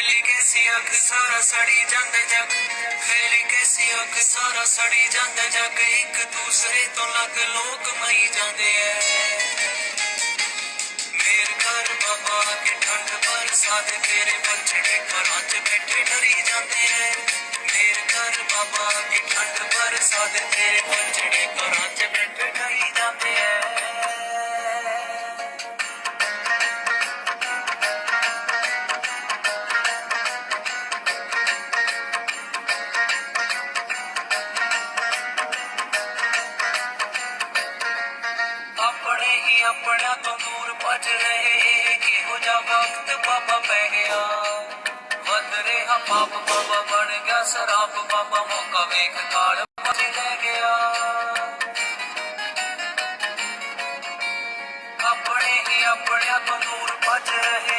फैली कैसी अग सारा सड़ी जांदा जग फैली कैसी अग सारा सड़ी जांदा जग एक दूसरे तो लग लोग मई जांदे ऐ मेर घर बाबा के ठंड बरसात तेरे बछड़े घरां च बैठे डरी जांदे ऐ मेर घर बाबा के ठंड बरसात तेरे बछड़े घरां च बैठे डरी जांदे ऐ अपने ही अपना तो दूर भज रहे किहो जा वक्त बाबा पै गया वध रेहा पाप बाबा बन गया शराब बाबा मौका वेख काल भज ले गया अपने ही अपना तो दूर भज रहे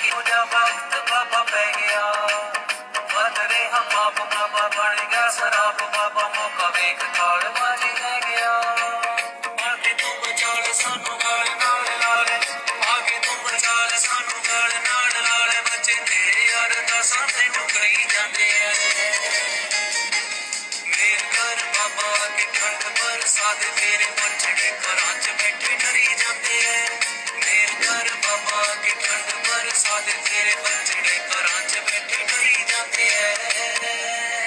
किहो जा वक्त बाबा पै गया वध रेहा पाप बाबा बन गया शराब बाबा मौका वेख काल भज ले गया आगे तू बचाल सानू गाल नाल लाल आगे तू बचाल सानू गाल नाल लाल बच्चे तेरे अरदासां तैनू करी जांदे ऐ मेर घर बाबा के ठंड बरसात तेरे बछड़े घरां च बैठे डरी जांदे ऐ मेर घर बाबा के ठंड बरसात तेरे बछड़े घरां च बैठे डरी जांदे ऐ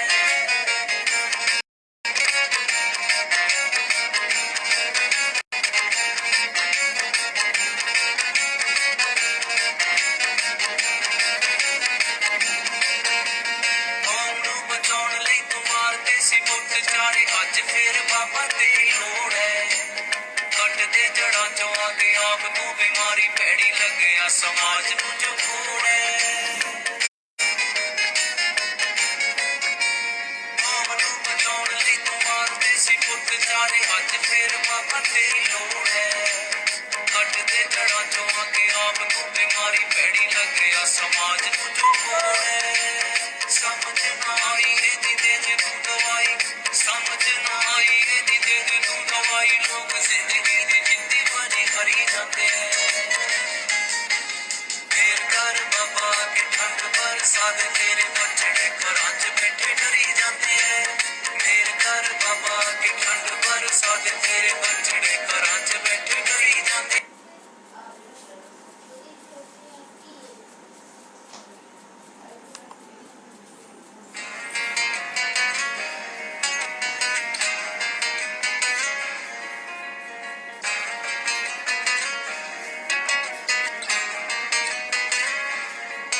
ਕੌਮ ਨੂੰ ਬਚਾਉਣ ਲਈ ਤੂੰ ਮਾਰਦੇ ਸੀ ਮੁੱਠ ਚਾਰੇ ਅੱਜ ਫੇਰ ਬਾਬਾ ਤੇਰੀ ਲੋੜ ਹੈ ਕੱਟ ਦੇ ਜੜਾਂ ਚੋਂ ਆ ਕੇ ਆਪ ਤੂੰ ਬਿਮਾਰੀ ਭੈੜੀ ਲੱਗਿਆ ਸਮਾਜ ਨੂੰ ਜੋ ਖੋੜ ਹੈ ਕੌਮ ਨੂੰ ਬਚਾਉਣ ਲਈ ਤੂੰ ਮਾਰਦੇ ਸੀ ਮੁੱਠ ਚਾਰੇ ਅੱਜ ਫੇਰ ਬਾਬਾ ਤੇਰੀ ਲੋੜ ਹੈ ਕੱਟ ਦੇ ਜੜਾਂ ਚੋਂ ਆ ਕੇ ਆਪ ਤੂੰ ਬਿਮਾਰੀ ਭੈੜੀ ਲੱਗਿਆ ਸਮਾਜ ਨੂੰ ਜੋ ਖੋੜ ਹੈ समझ ना आई एदी दे दे तू दवाई समझ ना आई एदी दे दे तू दवाई लोग जिंदगी दी जिंदी बनी करी जाते मेर घर बाबा के ठंड बरसात तेरे बछड़े घरां च बैठे डरी जाते हैं मेर घर बाबा के ठंड बरसात तेरे बछड़े घरां च बैठे डरी जाते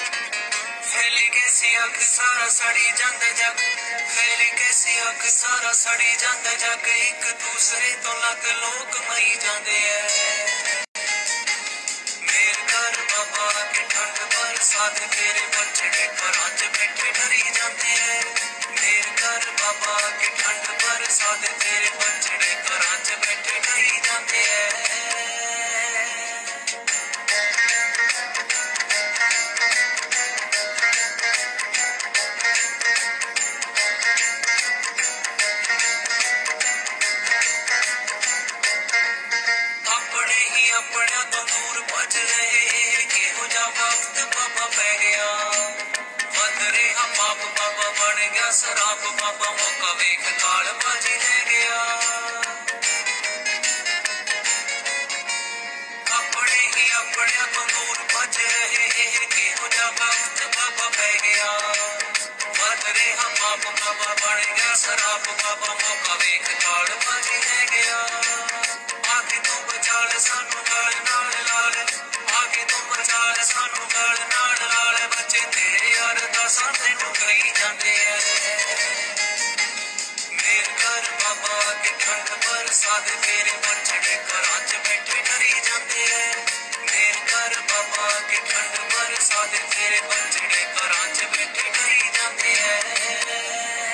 फैली कैसी अग सारा सड़ी जांदा जग फैली कैसी अग सारा सड़ी जांदा जग एक दूसरे तो लग लोग मई जांदे ऐ मेर घर बाबा के ठंड बरसात तेरे बछड़े घरां च बैठे डरी जांदे ऐ मेर घर बाबा के ठंड बरसात तेरे बछड़े घरां च बैठे डरी जांदे ऐ अपने ही अपना तो दूर भज रहे किहो जा वक्त बाबा पै गया वध रेहा पाप बाबा बन गया शराब बाबा मौका वेख काल भज ले गया अपने ही अपना तो दूर भज रहे किहो जा वक्त बाबा पै गया वध रेहा पाप बाबा बन गया शराब बाबा मौका वेख काल भज ले गया आगे तू बचाल सानू गाल नाल लाल आगे तू बचाल सानू गाल नाल लाल बच्चे तेरे अरदासां तैनू करी जांदे ऐ मेर घर बाबा के ठंड बरसात तेरे बछड़े घरां च बैठे डरी जांदे ऐ मेर घर बाबा के ठंड बरसात तेरे बछड़े घरां च बैठे डरी जांदे ऐ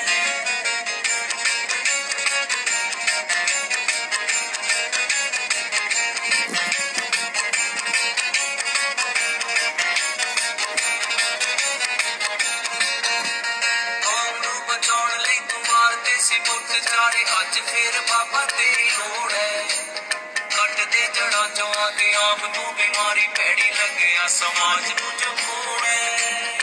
ਕੌਮ ਨੂੰ ਬਚਾਉਣ ਲਈ ਤੂੰ ਮਾਰਦੇ ਸੀ ਮੁੱਠ ਚਾਰੇ ਅੱਜ ਫੇਰ ਬਾਬਾ ਤੇਰੀ ਲੋੜ ਹੈ ਕੱਟ ਦੇ ਜੜਾਂ ਚੋਂ ਆ ਕੇ ਆਪ ਤੂੰ ਬਿਮਾਰੀ ਭੈੜੀ ਲੱਗਿਆ ਸਮਾਜ ਨੂੰ ਜੋ ਖੋੜ ਹੈ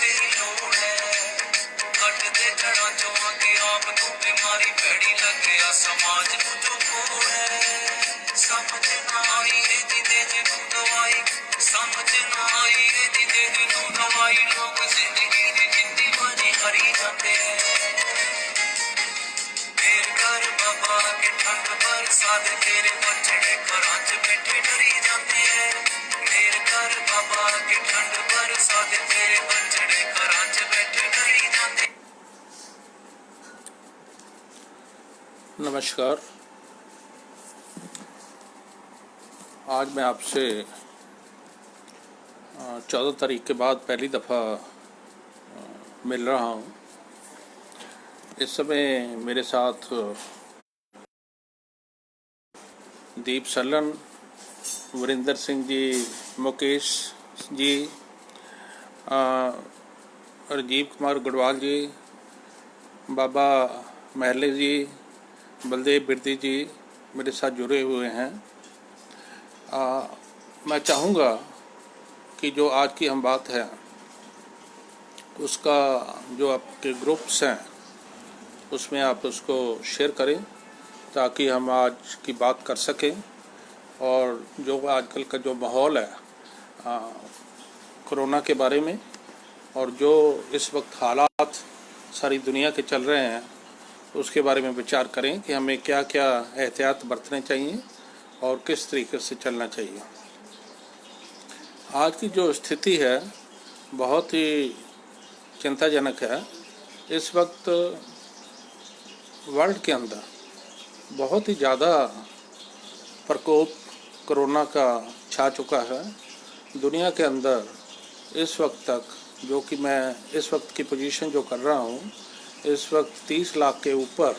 तेरी लोड़ है घट दे जड़ा चो आके आप तू बीमारी भैड़ी लगे समाज नू जो कोड़ है समझ ना आई रे जिंदे जिनू दवाई समझ ना आई रे जिंदे जिनू दवाई लोग जिंदगी दी जिंदी बने हरी जाते मेर घर बाबा के ठंड बरसा दे तेरे बछड़े घरां च बैठे डरी जाते हैं मेर घर बाबा के ठंड बरसा दे तेरे बछड़े घरां च बैठे डरी जाते। नमस्कार। आज मैं आपसे 14 तारीख के बाद पहली दफ़ा मिल रहा हूँ। इस समय मेरे साथ दीप सलन, वरिंदर सिंह जी, मुकेश जी, राजीव कुमार गुडवाल जी, बाबा महले जी, बलदेव बिरदी जी मेरे साथ जुड़े हुए हैं। मैं चाहूँगा कि जो आज की हम बात है उसका जो आपके ग्रुप्स हैं उसमें आप उसको शेयर करें ताकि हम आज की बात कर सकें। और जो आजकल का जो माहौल है कोरोना के बारे में और जो इस वक्त हालात सारी दुनिया के चल रहे हैं उसके बारे में विचार करें कि हमें क्या क्या एहतियात बरतने चाहिए और किस तरीके से चलना चाहिए। आज की जो स्थिति है बहुत ही चिंताजनक है। इस वक्त वर्ल्ड के अंदर बहुत ही ज़्यादा प्रकोप कोरोना का छा चुका है। दुनिया के अंदर इस वक्त तक जो कि मैं इस वक्त की पोजीशन जो कर रहा हूँ, इस वक्त 30 लाख के ऊपर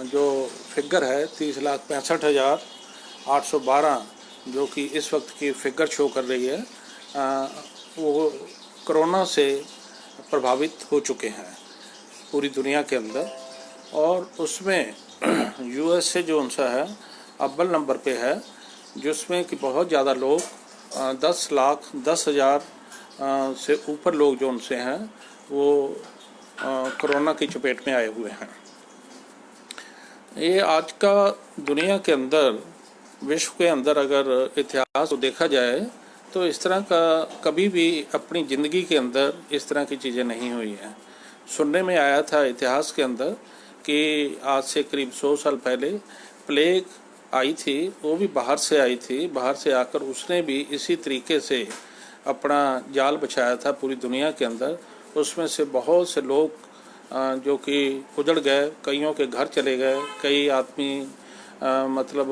जो फिगर है 30,65,812 जो कि इस वक्त की फिगर शो कर रही है, वो कोरोना से प्रभावित हो चुके हैं पूरी दुनिया के अंदर। और उसमें यूएसए जो उनसा है अव्वल नंबर पे है, जिसमें कि बहुत ज़्यादा लोग 10,10,000 से ऊपर लोग जो उनसे हैं वो कोरोना की चपेट में आए हुए हैं। ये आज का दुनिया के अंदर, विश्व के अंदर अगर इतिहास को देखा जाए तो इस तरह का कभी भी अपनी ज़िंदगी के अंदर इस तरह की चीज़ें नहीं हुई हैं। सुनने में आया था इतिहास के अंदर कि आज से करीब 100 साल पहले प्लेग आई थी, वो भी बाहर से आई थी। बाहर से आकर उसने भी इसी तरीके से अपना जाल बिछाया था पूरी दुनिया के अंदर। उसमें से बहुत से लोग जो कि उजड़ गए, कईयों के घर चले गए, कई आदमी मतलब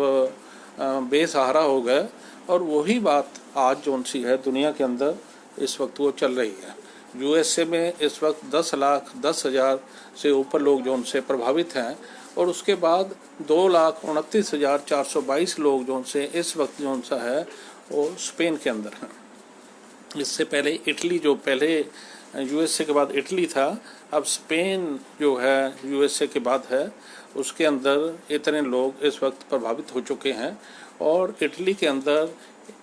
बेसहारा हो गए। और वही बात आज जो सी है दुनिया के अंदर इस वक्त वो चल रही है। यूएसए में इस वक्त 10,10,000 से ऊपर लोग जो उनसे प्रभावित हैं और उसके बाद 2,29,422 लोग जो उनसे इस वक्त जो उनसा है वो स्पेन के अंदर हैं। इससे पहले इटली, जो पहले यूएसए के बाद इटली था, अब स्पेन जो है यूएसए के बाद है, उसके अंदर इतने लोग इस वक्त प्रभावित हो चुके हैं। और इटली के अंदर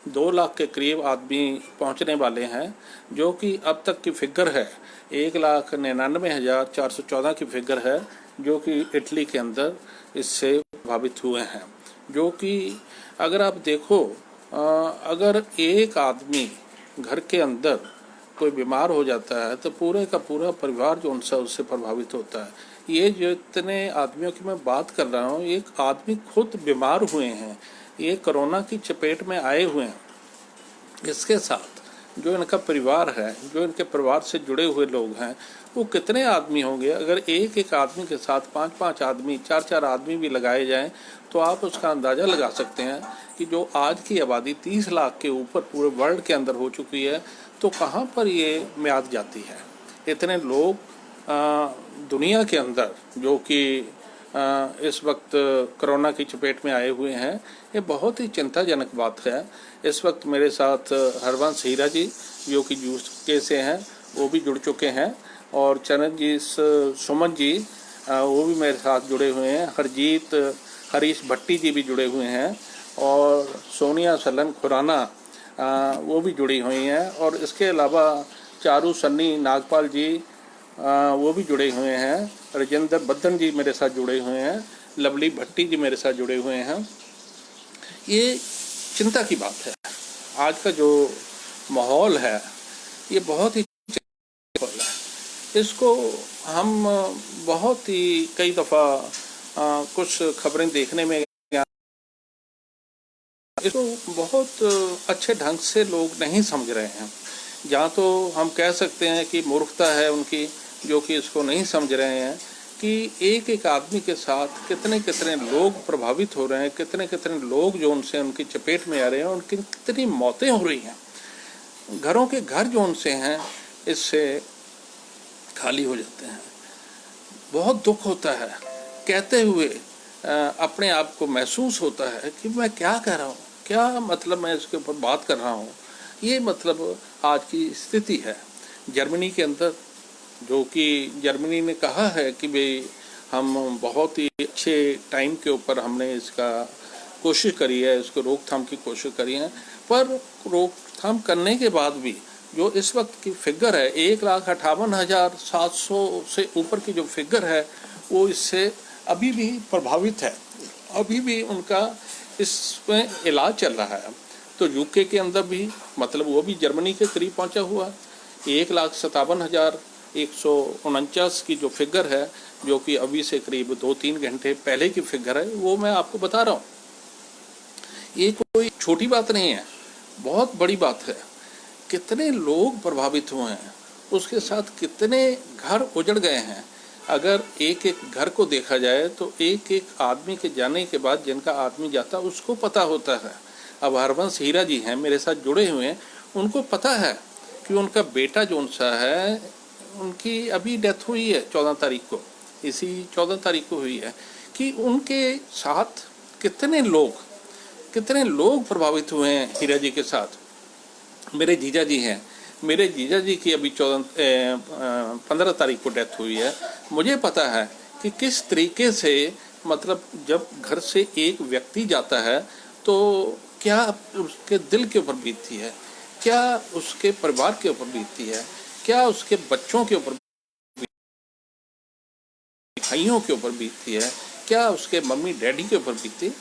2 लाख के करीब आदमी पहुंचने वाले हैं, जो कि अब तक की फिगर है 1,99,414 की फिगर है जो कि इटली के अंदर इससे प्रभावित हुए हैं। जो कि अगर आप देखो, अगर एक आदमी घर के अंदर कोई बीमार हो जाता है तो पूरे का पूरा परिवार जो उनसे उससे प्रभावित होता है। ये जो इतने आदमियों की मैं बात कर रहा हूँ, एक आदमी खुद बीमार हुए हैं, ये कोरोना की चपेट में आए हुए हैं। इसके साथ जो इनका परिवार है, जो इनके परिवार से जुड़े हुए लोग हैं, वो कितने आदमी होंगे। अगर एक एक आदमी के साथ 5-5 आदमी, 4-4 आदमी भी लगाए जाएं तो आप उसका अंदाज़ा लगा सकते हैं कि जो आज की आबादी 30 लाख के ऊपर पूरे वर्ल्ड के अंदर हो चुकी है, तो कहाँ पर ये म्याद जाती है। इतने लोग दुनिया के अंदर जो कि इस वक्त कोरोना की चपेट में आए हुए हैं, ये बहुत ही चिंताजनक बात है। इस वक्त मेरे साथ हरवंश हीरा जी जो कि यूके से हैं वो भी जुड़ चुके हैं, और चरणजीत सुमन जी वो भी मेरे साथ जुड़े हुए हैं, हरीश भट्टी जी भी जुड़े हुए हैं, और सोनिया सलन खुराना वो भी जुड़ी हुई हैं। और इसके अलावा चारू सन्नी नागपाल जी वो भी जुड़े हुए हैं, राजेंद्र बद्दन जी मेरे साथ जुड़े हुए हैं, लवली भट्टी जी मेरे साथ जुड़े हुए हैं। ये चिंता की बात है। आज का जो माहौल है ये बहुत ही चिंताजनक है। इसको हम बहुत ही कई दफ़ा कुछ खबरें देखने में इसको बहुत अच्छे ढंग से लोग नहीं समझ रहे हैं। जहाँ तो हम कह सकते हैं कि मूर्खता है उनकी, जो कि इसको नहीं समझ रहे हैं कि एक एक आदमी के साथ कितने कितने लोग प्रभावित हो रहे हैं, कितने कितने लोग जो उनसे उनकी चपेट में आ रहे हैं, उनकी कितनी मौतें हो रही हैं। घरों के घर जो उनसे हैं इससे खाली हो जाते हैं। बहुत दुख होता है कहते हुए, अपने आप को महसूस होता है कि मैं क्या कह रहा हूँ, क्या मतलब मैं इसके ऊपर बात कर रहा हूँ। ये मतलब आज की स्थिति है जर्मनी के अंदर, जो कि जर्मनी ने कहा है कि भाई हम बहुत ही अच्छे टाइम के ऊपर हमने इसका कोशिश करी है, इसको रोकथाम की कोशिश करी है, पर रोकथाम करने के बाद भी जो इस वक्त की फिगर है 1,58,700 से ऊपर की जो फिगर है वो इससे अभी भी प्रभावित है। अभी भी उनका इसमें इलाज चल रहा है। तो यूके के अंदर भी मतलब वो भी जर्मनी के करीब पहुंचा हुआ 1,57,149 की जो फिगर है, जो कि अभी से करीब 2-3 घंटे पहले की फिगर है, वो मैं आपको बता रहा हूँ। ये कोई छोटी बात नहीं है, बहुत बड़ी बात है। कितने लोग प्रभावित हुए हैं, उसके साथ कितने घर उजड़ गए हैं। अगर एक एक घर को देखा जाए तो एक एक आदमी के जाने के बाद जिनका आदमी जाता उसको पता होता है। अब हरवंश हीरा जी हैं मेरे साथ जुड़े हुए हैं, उनको पता है कि उनका बेटा जो उनसा है उनकी अभी डेथ हुई है 14 तारीख को, इसी 14 तारीख को हुई है, कि उनके साथ कितने लोग प्रभावित हुए हैं हीरा जी के साथ। मेरे जीजा जी हैं, मेरे जीजा जी की अभी 15 तारीख को डेथ हुई है। मुझे पता है कि किस तरीके से मतलब जब घर से एक व्यक्ति जाता है तो क्या उसके दिल के ऊपर बीतती है, क्या उसके परिवार के ऊपर बीतती है, क्या उसके बच्चों के ऊपर, भाइयों के ऊपर बीतती है, क्या उसके मम्मी डैडी के ऊपर बीतती है।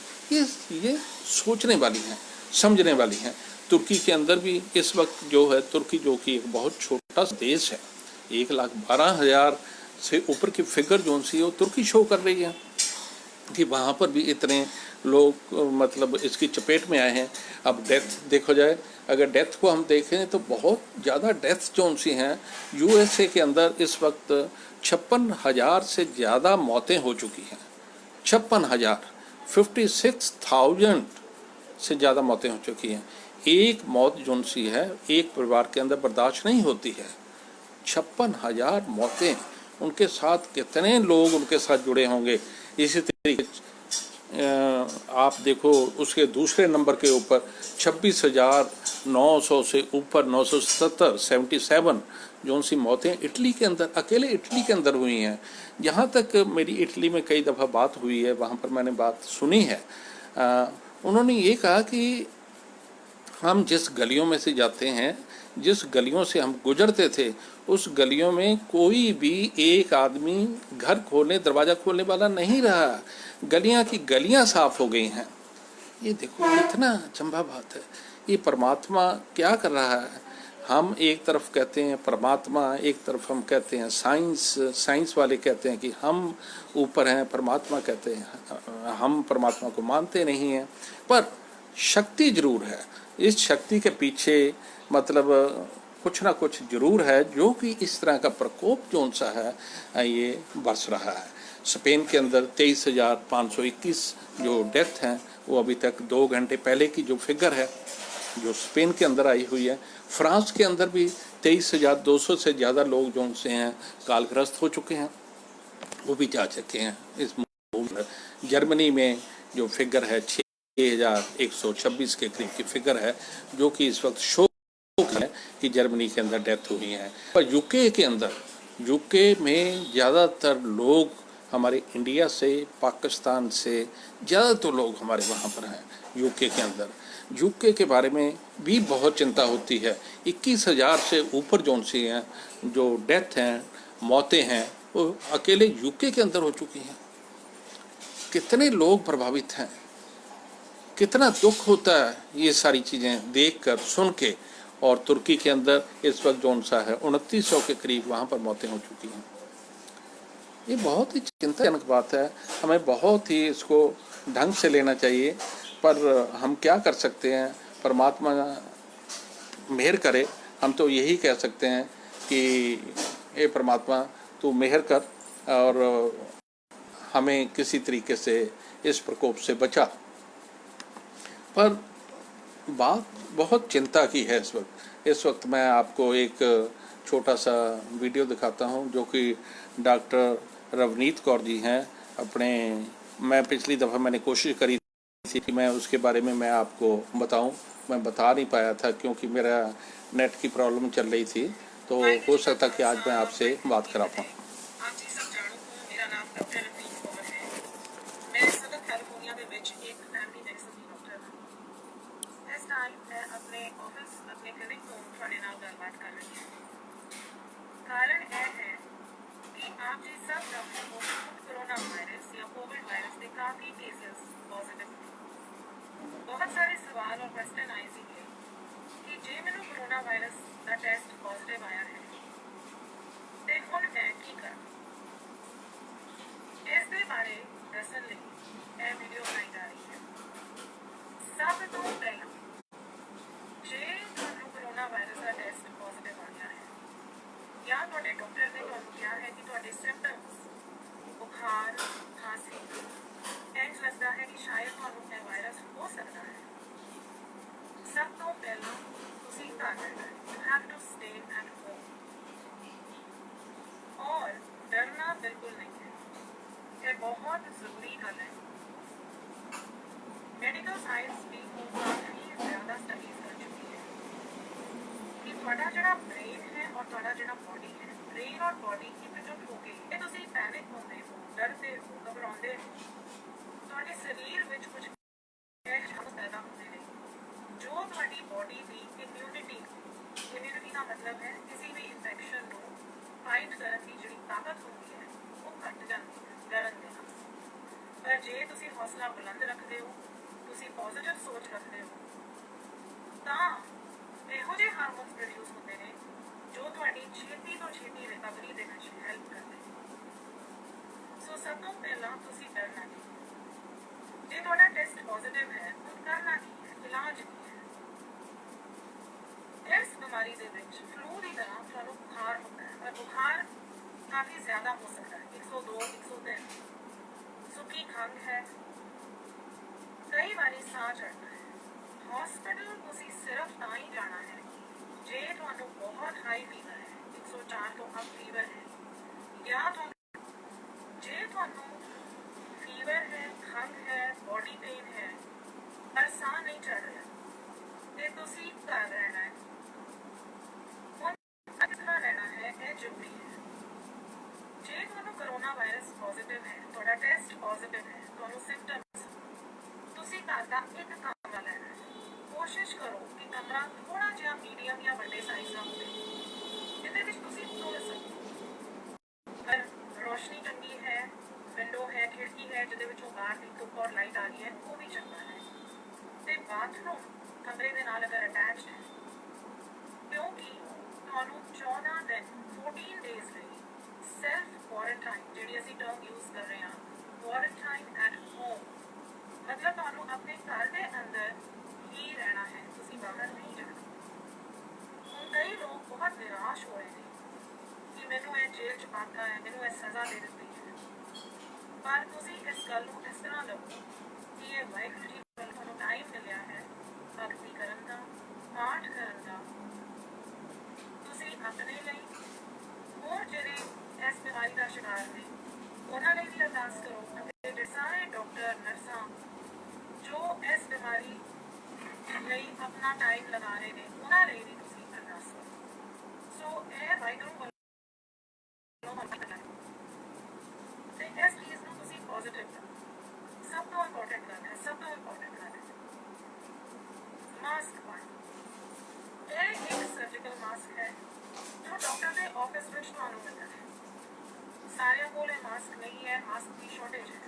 ये सोचने वाली हैं, समझने वाली हैं। तुर्की के अंदर भी इस वक्त जो है, तुर्की जो कि एक बहुत छोटा सा देश है, 1,12,000 से ऊपर की फिगर जो सी है वो तुर्की शो कर रही है कि वहाँ पर भी इतने लोग मतलब इसकी चपेट में आए हैं। अब डेथ देखो जाए, अगर डेथ को हम देखें तो बहुत ज़्यादा डेथ जो सी हैं यूएसए के अंदर इस वक्त 56,000 से ज़्यादा मौतें हो चुकी हैं। 56,000 56,000 से ज़्यादा मौतें हो चुकी हैं। एक मौत जो सी है एक परिवार के अंदर बर्दाश्त नहीं होती है। 56,000 मौतें, उनके साथ कितने लोग उनके साथ जुड़े होंगे। इसी तरीके आप देखो उसके दूसरे नंबर के ऊपर 26,900 से ऊपर 977 जो सी मौतें इटली के अंदर, अकेले इटली के अंदर हुई हैं। जहाँ तक मेरी इटली में कई दफ़ा बात हुई है, वहाँ पर मैंने बात सुनी है, उन्होंने ये कहा कि हम जिस गलियों में से जाते हैं, जिस गलियों से हम गुजरते थे, उस गलियों में कोई भी एक आदमी घर खोलने, दरवाज़ा खोलने वाला नहीं रहा। गलियां की गलियां साफ हो गई हैं। ये देखो कितना चंबा बात है। ये परमात्मा क्या कर रहा है। हम एक तरफ कहते हैं परमात्मा, एक तरफ हम कहते हैं साइंस वाले कहते हैं कि हम ऊपर हैं, परमात्मा कहते हैं हम परमात्मा को मानते नहीं हैं, पर शक्ति जरूर है। इस शक्ति के पीछे मतलब कुछ ना कुछ जरूर है, जो कि इस तरह का प्रकोप जो सा है ये बरस रहा है। स्पेन के अंदर 23,521 जो डेथ हैं वो अभी तक 2 घंटे पहले की जो फिगर है जो स्पेन के अंदर आई हुई है। फ्रांस के अंदर भी 23,200 से ज़्यादा लोग जो उनसे हैं कालग्रस्त हो चुके हैं, वो भी जा चुके हैं इस मूव। जर्मनी में जो फिगर है 6,126 के करीब की फिगर है, जो कि इस वक्त शोक है कि जर्मनी के अंदर डेथ हुई है। पर यूके के अंदर, यूके में ज़्यादातर लोग हमारे इंडिया से, पाकिस्तान से ज़्यादा तो लोग हमारे वहाँ पर हैं यूके के अंदर। यूके के बारे में भी बहुत चिंता होती है। 21,000 से ऊपर जोन सी हैं जो डेथ हैं, मौतें हैं, वो अकेले यूके के अंदर हो चुकी हैं। कितने लोग प्रभावित हैं, कितना दुख होता है ये सारी चीज़ें देखकर, सुन के। और तुर्की के अंदर इस वक्त जोन सा है 2900 के करीब वहाँ पर मौतें हो चुकी हैं। ये बहुत ही चिंताजनक बात है। हमें बहुत ही इसको ढंग से लेना चाहिए, पर हम क्या कर सकते हैं, परमात्मा मेहर करे। हम तो यही कह सकते हैं कि ये परमात्मा तू मेहर कर और हमें किसी तरीके से इस प्रकोप से बचा। पर बात बहुत चिंता की है इस वक्त। इस वक्त मैं आपको एक छोटा सा वीडियो दिखाता हूं जो कि डॉक्टर रवनीत कौर जी हैं अपने। मैं पिछली दफ़ा मैंने कोशिश करी थी कि मैं उसके बारे में मैं आपको बताऊं, मैं बता नहीं पाया था क्योंकि मेरा नेट की प्रॉब्लम चल रही थी। तो हो सकता कि आज मैं आपसे बात करा पाऊँ। आप जी सब जाणो हो, मेरा नाम डॉक्टर रवनीत कौर है। मैं सदर कैलिफोर्निया ਦੇ ਵਿੱਚ ਇੱਕ ਫੈਮਿਲੀ ਮੈਡੀਸਨ ਦੀ ਡਾਕਟਰ ਹਾਂ। ਇਸ ਟਾਈਮ ਮੈਂ ਆਪਣੇ ਆਫਿਸ, ਆਪਣੇ ਕਲੀਨਿਕ ਤੋਂ ਤੁਹਾਡੇ ਨਾਲ ਗੱਲਬਾਤ ਕਰ ਰਹੀ ਹਾਂ। ਕਾਰਨ ਇਹ ਹੈ ਕਿ ਆਪ ਜੀ ਸਭ ਜਾਣਦੇ ਹੋ ਕਿ ਕੋਰੋਨਾ ਵਾਇਰਸ ਜਾਂ ਕੋविड वायरस ਦੇ ਕਾਫੀ ਕੇसेस पॉजिटिव ਨੇ। बहुत सारे सवाल और क्वेश्चन आए ਸੀਗੇ ਕਿ ਜੇ ਮੈਨੂੰ ਕੋਰੋਨਾ ਵਾਇਰਸ ਦਾ ਟੈਸਟ ਪॉजिटिव ਆਇਆ ਹੈ ਤੇ ਹੁਣ ਮੈਂ ਕੀ ਕਰਾਂ। ਇਸ ਦੇ ਬਾਰੇ ਦੱਸਣ ਲਈ ਇਹ ਵੀਡੀਓ ਬਣਾਈ ਜਾ ਰਹੀ ਹੈ। ਸਭ ਤੋਂ ਪਹਿਲਾਂ ਜੇ ਤੁਹਾਨੂੰ ਕੋਰੋਨਾ ਵਾਇਰਸ ਦਾ ਟੈਸਟ ਪॉजिटिव ਆ ਗਿਆ ਹੈ ਜਾਂ ਤੁਹਾਡੇ ਡਾਕਟਰ ਨੇ ਤੁਹਾਨੂੰ ਕਿਹਾ ਹੈ ਕਿ ਤੁਹਾਡੇ ਸਿੰਪਟਮਸ बुखार, खांसी, इंज लगता है कि शायद ਤੁਹਾਨੂੰ ਇਹ ਵਾਇਰਸ ਹੋ ਸਕਦਾ ਹੈ। ਸਭ ਤੋਂ ਪਹਿਲਾਂ ਤੁਸੀਂ ਘਰ ਰਹਿਣਾ ਹੈ। You have to stay at home। और डरना बिल्कुल नहीं है, ये बहुत ज़रूरी गल है। मेडिकल साइंस भी काफ़ी ज़्यादा स्टडीज कर चुकी है कि ਤੁਹਾਡਾ ਜਿਹੜਾ ब्रेन है और ਤੁਹਾਡਾ ਜਿਹੜਾ बॉडी है, ब्रेन और बॉडी इकजुट हो के ये ਤੁਸੀਂ पैनिक होंदे हो, डरते हो, घबराते हो, ਤੁਹਾਡੇ ਸਰੀਰ ਵਿੱਚ ਕੁਝ पैदा होते हैं जो ਤੁਹਾਡੀ बॉडी की इम्यूनिटी का मतलब है किसी भी इन्फेक्शन को फाइट ਕਰਨ ਦੀ ਜਿਹੜੀ ਤਾਕਤ ਹੁੰਦੀ ਹੈ ਉਹ ਘਟ ਜਾਂਦੀ ਹੈ ਡਰਨ ਦੇ ਨਾਲ। ਪਰ ਜੇ ਤੁਸੀਂ ਹੌਸਲਾ ਬੁਲੰਦ ਰੱਖਦੇ ਹੋ, ਤੁਸੀਂ ਪੋਜ਼ਿਟਿਵ ਸੋਚ ਰੱਖਦੇ ਹੋ, ਤਾਂ ਇਹੋ ਜਿਹੇ ਹਾਰਮੋਨਸ ਪ੍ਰੋਡਿਊਸ ਹੁੰਦੇ ਨੇ ਜੋ ਤੁਹਾਡੀ ਛੇਤੀ ਤੋਂ ਛੇਤੀ ਰਿਕਵਰੀ ਦੇ ਵਿੱਚ ਹੈਲਪ ਕਰਦੇ ਨੇ। ਸੋ ਸਭ ਤੋਂ ਪਹਿਲਾਂ ਤੁਸੀਂ ਡਰਨਾ ਨਹੀਂ। ਜੇ ਤੁਹਾਡਾ ਟੈਸਟ ਪੋਜ਼ਿਟਿਵ ਹੈ ਤਾਂ ਕਰਨਾ ਕੀ ਹੈ, ਇਲਾਜ ਕੀ ਹੈ। इस बीमारी ਦੇ ਵਿੱਚ फ्लू की तरह ਤੁਹਾਨੂੰ बुखार होता है और बुखार काफ़ी ज़्यादा हो सकता है, 102, 103। सूखी खंघ है, कई बारी साह चढ़ना है। हॉस्पिटल ਤੁਸੀਂ सिर्फ ਤਾਂ ਹੀ जाना है ਜੇ ਤੁਹਾਨੂੰ बहुत हाई फीवर है, 104 ਤੋਂ अप फीवर है, या ਜੇ ਤੁਹਾਨੂੰ फीवर है, खंघ है, बॉडी पेन है पर ਸਾਹ नहीं चढ़ रहा ਤੇ ਤੁਸੀਂ ਘਰ ਰਹਿਣਾ है। रहना है यह जरूरी है। जे ਤੁਹਾਨੂੰ कोरोना वायरस पॉजिटिव है, ਤੁਹਾਡਾ ਟੈਸਟ पॉजिटिव है, ਤੁਹਾਨੂੰ सिम्पटम्स, ਤੁਸੀਂ ਘਰ ਦਾ ਇੱਕ ਕਮਰਾ ਲੈਣਾ ਹੈ। ਕੋਸ਼ਿਸ਼ ਕਰੋ ਕਿ ਕਮਰਾ ਥੋੜਾ ਜਿਹਾ ਮੀਡੀਅਮ ਜਾਂ ਵੱਡੇ ਸਾਈਜ਼ ਦਾ ਹੋਵੇ ਜਿਹਦੇ ਵਿੱਚ ਤੁਸੀਂ ਸੋ ਸਕੋ। ਪਰ ਰੋਸ਼ਨੀ ਚੰਗੀ ਹੈ, ਵਿੰਡੋ ਹੈ, ਖਿੜਕੀ ਹੈ ਜਿਹਦੇ ਵਿੱਚੋਂ ਬਾਹਰ ਦੀ ਧੁੱਪ ਔਰ ਲਾਈਟ ਆ ਰਹੀ ਹੈ, ਉਹ ਵੀ ਚੰਗਾ ਹੈ। ਤੇ ਬਾਥਰੂਮ ਕਮਰੇ ਦੇ ਨਾਲ ਅਗਰ ਅਟੈਚਡ ਹੈ, ਕਿਉਂਕਿ ਤੁਹਾਨੂੰ 14 ਦਿਨ 14 ਡੇਜ਼ ਲਈ ਸੈਲਫ ਕੁਆਰੰਟਾਈਨ, ਜਿਹੜੀ ਅਸੀਂ ਟਰਮ ਯੂਜ਼ ਕਰ ਰਹੇ ਹਾਂ, ਕੁਆਰੰਟਾਈਨ ਐਟ ਹੋਮ, ਮਤਲਬ ਤੁਹਾਨੂੰ ਆਪਣੇ ਘਰ ਦੇ ਅੰਦਰ ਹੀ ਰਹਿਣਾ ਹੈ, ਤੁਸੀਂ ਬਾਹਰ ਨਹੀਂ ਜਾਣਾ। ਹੁਣ ਕਈ ਲੋਕ ਬਹੁਤ ਨਿਰਾਸ਼ ਹੋ ਰਹੇ ਨੇ ਕਿ ਮੈਨੂੰ ਇਹ ਜੇਲ੍ਹ ਚ ਪਾਤਾ ਹੈ, ਮੈਨੂੰ ਇਹ ਸਜ਼ਾ ਦੇ ਦਿੱਤੀ ਹੈ। ਪਰ ਤੁਸੀਂ ਇਸ ਗੱਲ ਨੂੰ ਇਸ ਤਰ੍ਹਾਂ ਲਓ ਕਿ ਇਹ ਵਾਹਿਗੁਰੂ ਜੀ ਵੱਲੋਂ ਤੁਹਾਨੂੰ ਟਾਈਮ ਮਿਲਿਆ ਹੈ ਭਗਤੀ ਕਰਨ ਦਾ, ਪਾਠ ਕਰਨ ਦਾ। ਤੁਸੀਂ ਆਪਣੇ ਲਈ, ਹੋਰ ਜਿਹੜੇ ਇਸ ਬਿਮਾਰੀ ਦਾ ਸ਼ਿਕਾਰ ਨੇ ਉਹਨਾਂ ਲਈ ਵੀ ਅਰਦਾਸ ਕਰੋ ਅਤੇ ਜਿਹੜੇ ਸਾਰੇ ਡਾਕਟਰ, ਨਰਸਾਂ ਜੋ ਇਸ ਬਿਮਾਰੀ ਲਈ ਆਪਣਾ ਟਾਈਮ ਲਗਾ ਰਹੇ ਨੇ ਉਹਨਾਂ ਲਈ ਵੀ ਤੁਸੀਂ ਅਰਦਾਸ ਕਰੋ। ਸੋ ਇਹ ਵਾਹਿਗੁਰੂ ਵੱਲੋਂ ਤੇ ਇਸ ਲਈ ਸ਼ਾਰਟੇਜ ਹੈ।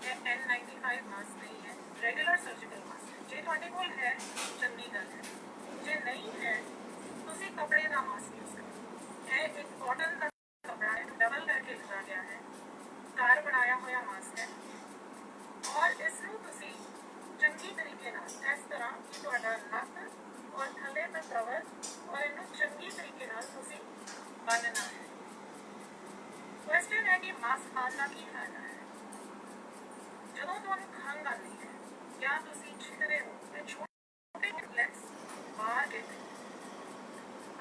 ਇਹ N95 ਮਾਸਕ ਨਹੀਂ ਹੈ, ਰੈਗੂਲਰ ਸਰਜੀਕਲ ਮਾਸਕ ਹੈ। ਜੇ ਤੁਹਾਡੇ ਕੋਲ ਹੈ ਚੰਗੀ ਗੱਲ ਹੈ, ਜੇ ਨਹੀਂ ਹੈ ਤੁਸੀਂ ਕੱਪੜੇ ਦਾ ਮਾਸਕ ਯੂਜ਼ ਕਰੋ। ਇਹ ਇੱਕ ਕਾਟਨ ਦਾ ਕੱਪੜਾ ਹੈ, ਡਬਲ ਕਰਕੇ ਲਿਖਿਆ ਗਿਆ ਹੈ, ਘਰ ਬਣਾਇਆ ਹੋਇਆ ਮਾਸਕ ਹੈ ਔਰ ਇਸ ਨੂੰ ਤੁਸੀਂ ਚੰਗੀ ਤਰੀਕੇ ਨਾਲ ਇਸ ਤਰ੍ਹਾਂ ਕਿ ਤੁਹਾਡਾ ਨੱਕ ਔਰ ਥੱਲੇ ਦਾ ਕਵਰ ਔਰ ਇਹਨੂੰ ਚੰਗੀ ਤਰੀਕੇ ਨਾਲ ਤੁਸੀਂ ਬੰਨ੍ਹਣਾ ਹੈ। ਕੁਐਸਚਨ ਹੈ ਕਿ ਮਾਸਕ ਪਾਉਣ ਦਾ ਕੀ ਫਾਇਦਾ ਹੈ? ਜਦੋਂ ਤੁਹਾਨੂੰ ਖੰਘ ਆਉਂਦੀ ਹੈ ਜਾਂ ਤੁਸੀਂ ਛਿੱਕਦੇ ਹੋ ਤੇ ਛੋਟੇ ਡ੍ਰੌਪਲੇਟਸ ਬਾਹਰ ਗਿਰਦੇ